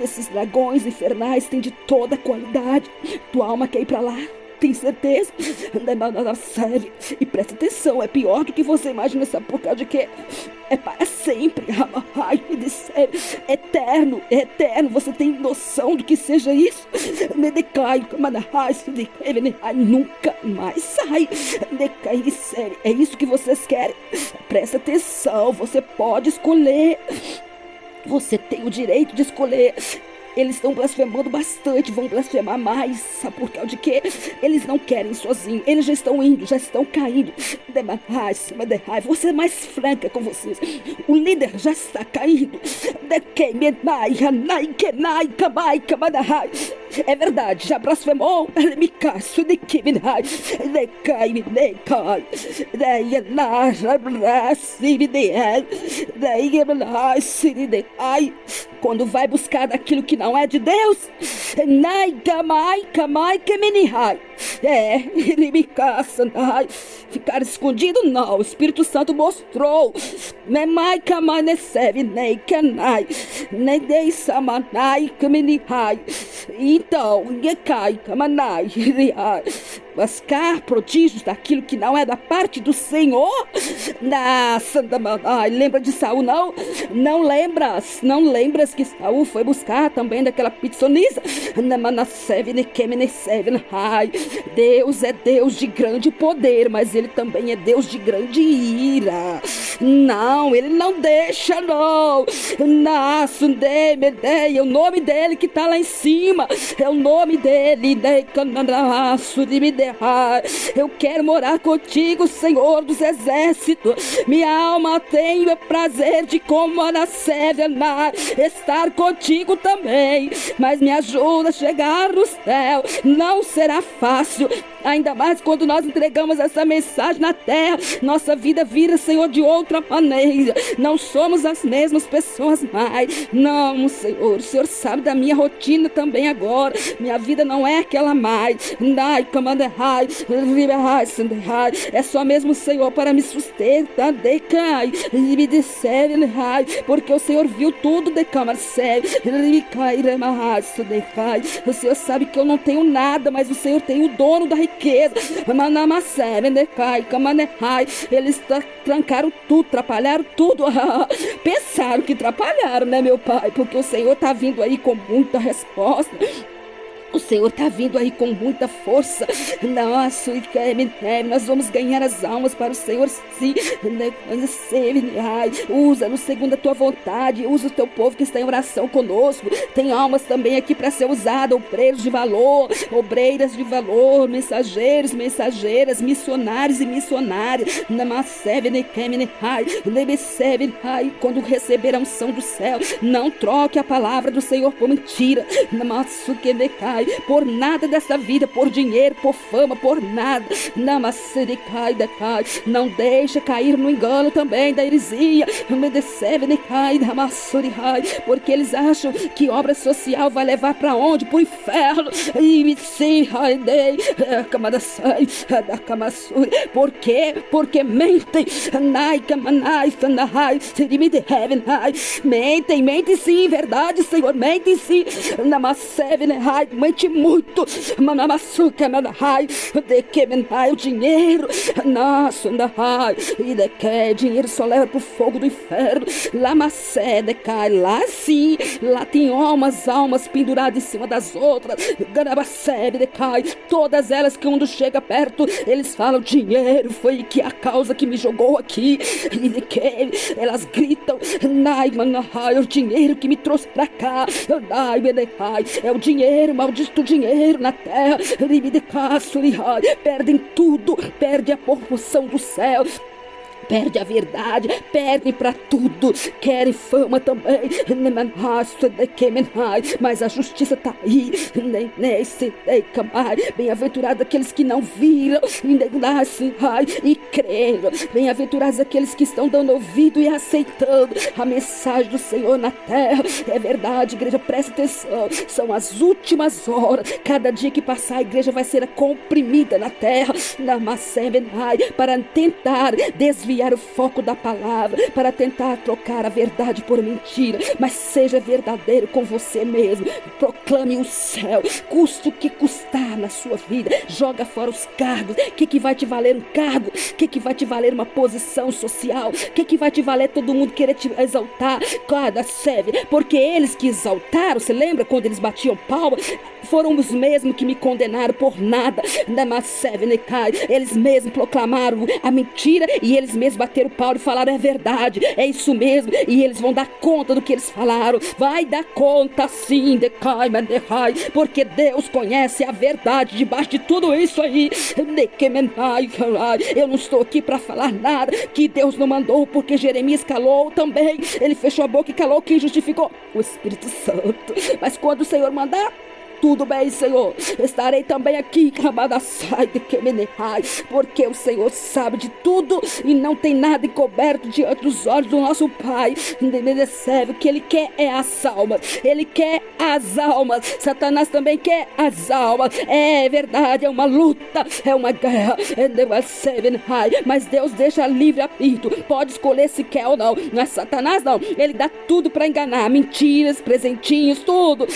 Esses dragões infernais têm de toda qualidade. Tua alma quer ir pra lá? Tem certeza? E presta atenção, é pior do que você imagina, sabe por causa de quê? É para sempre, eterno, eterno. Você tem noção do que seja isso? Nunca mais sai. É isso que vocês querem? Presta atenção, você pode escolher. Você tem o direito de escolher. Eles estão blasfemando bastante, vão blasfemar mais. Sabe por causa de quê? Eles não querem sozinhos, eles já estão indo, já estão caindo. Você é mais franca com vocês. O líder já está caindo. É verdade, já blasfemou. Quando vai buscar daquilo que não é de Deus, ficar escondido não. O Espírito Santo mostrou. Então, buscar prodígios daquilo que não é da parte do Senhor. Lembra de Saul, não? Não lembras que Saul foi buscar também daquela pitonisa? Deus é Deus de grande poder, mas ele também é Deus de grande ira. Não, ele não deixa, não. É o nome dele que está lá em cima. É o nome dele. Eu quero morar contigo, Senhor dos exércitos. Minha alma tem o prazer de estar contigo também. Mas me ajuda a chegar no céu. Não será fácil. Ainda mais quando nós entregamos essa mensagem na terra. Nossa vida vira, Senhor, de outra maneira. Não somos as mesmas pessoas mais. Não, Senhor. O Senhor sabe da minha rotina também agora. Minha vida não é aquela mais. É só mesmo, Senhor, para me sustentar. Porque o Senhor viu tudo. O Senhor sabe que eu não tenho nada, mas o Senhor tem o dono da riqueza. Eles trancaram tudo, atrapalharam tudo. Pensaram que atrapalharam, né, meu Pai? Porque o Senhor está vindo aí com muita resposta. O Senhor está vindo aí com muita força. Nossa, nós vamos ganhar as almas para o Senhor, sim. Usa-nos segundo a tua vontade. Usa o teu povo que está em oração conosco. Tem almas também aqui para ser usada. Obreiros de valor, obreiras de valor, mensageiros, mensageiras, missionários e missionárias. Quando receber a unção do céu, não troque a palavra do Senhor por mentira. Por nada dessa vida, por dinheiro, por fama, por nada. Não deixa cair no engano também da heresia. Porque eles acham que obra social vai levar para onde? Para o inferno. Por quê? Porque mentem. Mentem sim, verdade, Senhor, mentem sim. Mente muito. O dinheiro, nossa, dinheiro só leva pro fogo do inferno. Lá sim, lá tem almas penduradas em cima das outras. Todas elas que quando chega perto, eles falam: dinheiro foi que a causa que me jogou aqui. Elas gritam: o dinheiro que me trouxe pra cá. É o dinheiro, maldito dinheiro na terra. Perdem tudo, perde a proporção do céu. Perde a verdade, perdem para tudo, querem fama também, mas a justiça está aí. Bem-aventurados aqueles que não viram e creram, bem-aventurados aqueles que estão dando ouvido e aceitando a mensagem do Senhor na terra. É verdade, igreja, presta atenção, são as últimas horas. Cada dia que passar, a igreja vai ser comprimida na terra, para tentar desviar o foco da palavra, para tentar trocar a verdade por mentira. Mas seja verdadeiro com você mesmo, proclame o céu, custe o que custar na sua vida. Joga fora os cargos. O que vai te valer um cargo? O que vai te valer uma posição social? O que vai te valer todo mundo querer te exaltar? Cada serve, porque eles que exaltaram, você lembra quando eles batiam palma? Foram os mesmos que me condenaram por nada. Eles mesmos proclamaram a mentira e eles mesmos bateram o pau e falaram: é verdade, é isso mesmo. E eles vão dar conta do que eles falaram. Vai dar conta sim, porque Deus conhece a verdade debaixo de tudo isso aí. Eu não estou aqui para falar nada que Deus não mandou, porque Jeremias calou também. Ele fechou a boca e calou. Quem justificou? O Espírito Santo. Mas quando o Senhor mandar, tudo bem, Senhor, estarei também aqui, porque o Senhor sabe de tudo e não tem nada encoberto diante dos olhos do nosso Pai. O que Ele quer é as almas. Ele quer as almas. Satanás também quer as almas. É verdade, é uma luta, é uma guerra. Mas Deus deixa livre arbítrio. Pode escolher se quer ou não. Não é Satanás, não. Ele dá tudo para enganar. Mentiras, presentinhos, tudo.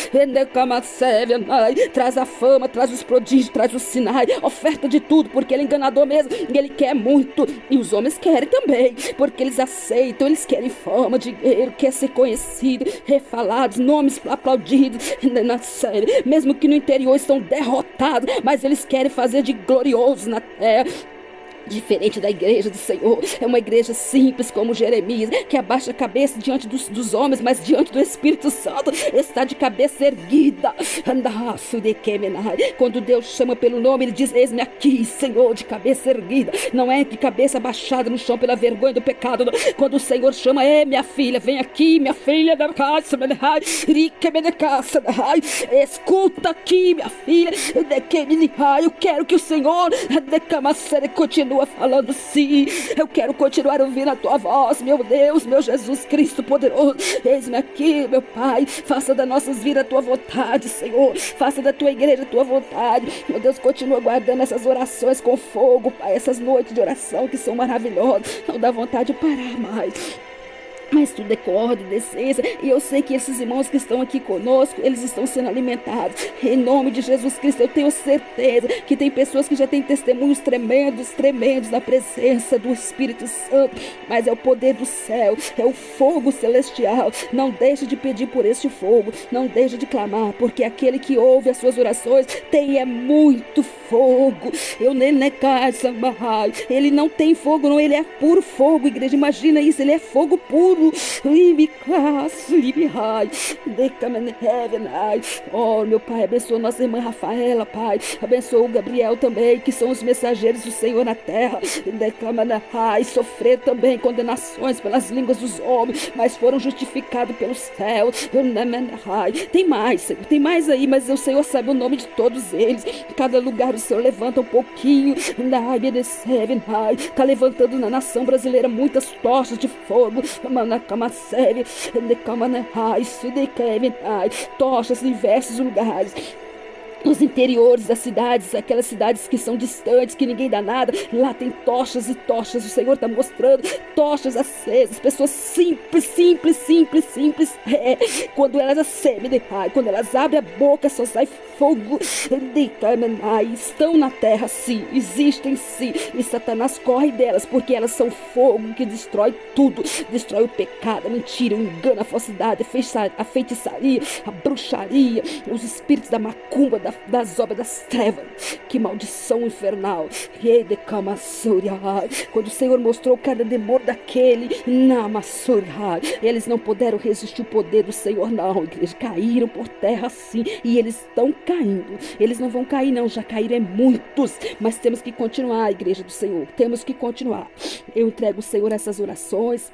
Traz a fama, traz os prodígios, traz os sinais, oferta de tudo, porque ele é enganador mesmo, e ele quer muito, e os homens querem também, porque eles aceitam, eles querem fama, dinheiro, quer ser conhecido, refalados, nomes aplaudidos na série, mesmo que no interior estão derrotados, mas eles querem fazer de glorioso na terra. Diferente da igreja do Senhor, é uma igreja simples como Jeremias, que abaixa a cabeça diante dos homens, mas diante do Espírito Santo está de cabeça erguida. Quando Deus chama pelo nome, Ele diz: eis-me aqui, Senhor, de cabeça erguida. Não é de cabeça abaixada no chão pela vergonha do pecado. Não. Quando o Senhor chama: minha filha, vem aqui, minha filha, escuta aqui, minha filha, eu quero que o Senhor continue falando sim. Eu quero continuar ouvindo a tua voz, meu Deus, meu Jesus Cristo poderoso. Eis-me aqui, meu Pai. Faça das nossas vidas a tua vontade, Senhor. Faça da tua igreja a tua vontade. Meu Deus, continua guardando essas orações com fogo, Pai. Essas noites de oração que são maravilhosas. Não dá vontade de parar mais. Mas tudo é com ordem, decência. E eu sei que esses irmãos que estão aqui conosco, eles estão sendo alimentados. Em nome de Jesus Cristo, eu tenho certeza que tem pessoas que já têm testemunhos tremendos, tremendos da presença do Espírito Santo. Mas é o poder do céu, é o fogo celestial. Não deixe de pedir por este fogo, não deixe de clamar, porque aquele que ouve as suas orações tem muito fogo. Eu nele não é casa, ele não tem fogo, não, ele é puro fogo, igreja. Imagina isso, ele é fogo puro. Oh, meu Pai, abençoa nossa irmã Rafaela, Pai. Abençoa o Gabriel também, que são os mensageiros do Senhor na terra. E sofrer também condenações pelas línguas dos homens, mas foram justificados pelo céu. Tem mais, Senhor, tem mais aí, mas o Senhor sabe o nome de todos eles. Cada lugar o Senhor levanta um pouquinho. Está levantando na nação brasileira muitas tochas de fogo. Tochas em diversos lugares. Nos interiores das cidades, aquelas cidades que são distantes, que ninguém dá nada, lá tem tochas e tochas. O Senhor está mostrando tochas acesas, pessoas simples. Quando elas acendem, quando elas abrem a boca, só sai fogo. Estão na terra, sim, existem sim, e Satanás corre delas, porque elas são fogo que destrói tudo, destrói o pecado, a mentira, o engano, a falsidade, a feitiçaria, a bruxaria, os espíritos da macumba, das obras das trevas. Que maldição infernal. Quando o Senhor mostrou cada demônio daquele, eles não puderam resistir o poder do Senhor, não, igreja. Caíram por terra sim, e eles estão caindo. Eles não vão cair não, já caíram muitos, mas temos que continuar, igreja do Senhor, temos que continuar. Eu entrego ao Senhor essas orações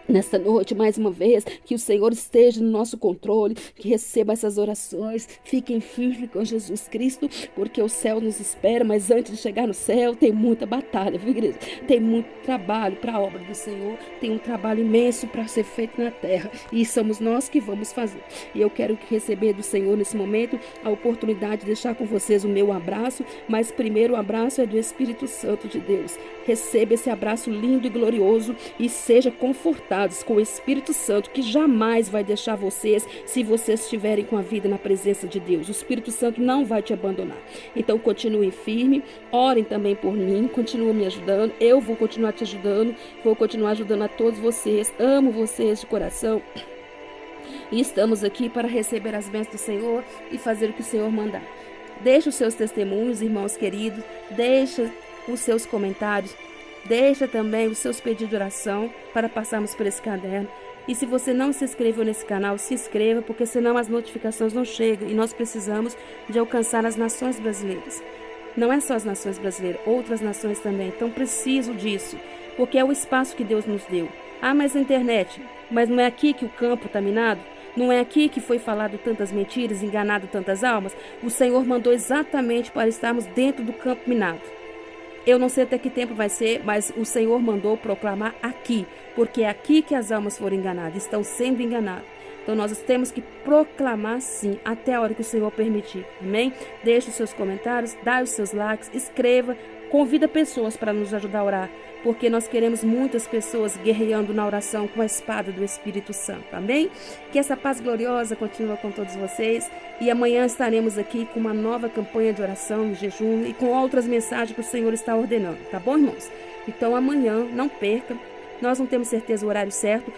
nesta noite, mais uma vez, que o Senhor esteja no nosso controle, que receba essas orações. Fiquem firmes com Jesus Cristo, porque o céu nos espera, mas antes de chegar no céu, tem muita batalha, viu, igreja? Tem muito trabalho para a obra do Senhor, tem um trabalho imenso para ser feito na terra, e somos nós que vamos fazer. E eu quero receber do Senhor, nesse momento, a oportunidade de deixar com vocês o meu abraço, mas primeiro o abraço é do Espírito Santo de Deus. Receba esse abraço lindo e glorioso e seja confortável com o Espírito Santo, que jamais vai deixar vocês, se vocês estiverem com a vida na presença de Deus. O Espírito Santo não vai te abandonar. Então continuem firme, orem também por mim, continuem me ajudando, eu vou continuar te ajudando, vou continuar ajudando a todos vocês, amo vocês de coração, e estamos aqui para receber as bênçãos do Senhor e fazer o que o Senhor mandar. Deixe os seus testemunhos, irmãos queridos, deixe os seus comentários, deixa também os seus pedidos de oração para passarmos por esse caderno. E se você não se inscreveu nesse canal, se inscreva, porque senão as notificações não chegam e nós precisamos de alcançar as nações brasileiras. Não é só as nações brasileiras, outras nações também. Então preciso disso, porque é o espaço que Deus nos deu. Ah, mas a internet, mas não é aqui que o campo está minado? Não é aqui que foi falado tantas mentiras, enganado tantas almas? O Senhor mandou exatamente para estarmos dentro do campo minado. Eu não sei até que tempo vai ser, mas o Senhor mandou proclamar aqui, porque é aqui que as almas foram enganadas, estão sendo enganadas. Então nós temos que proclamar sim, até a hora que o Senhor permitir, amém? Deixe os seus comentários, dá os seus likes, escreva, convida pessoas para nos ajudar a orar, porque nós queremos muitas pessoas guerreando na oração com a espada do Espírito Santo, amém? Que essa paz gloriosa continue com todos vocês, e amanhã estaremos aqui com uma nova campanha de oração e jejum e com outras mensagens que o Senhor está ordenando, tá bom, irmãos? Então amanhã, não perca, nós não temos certeza o horário certo,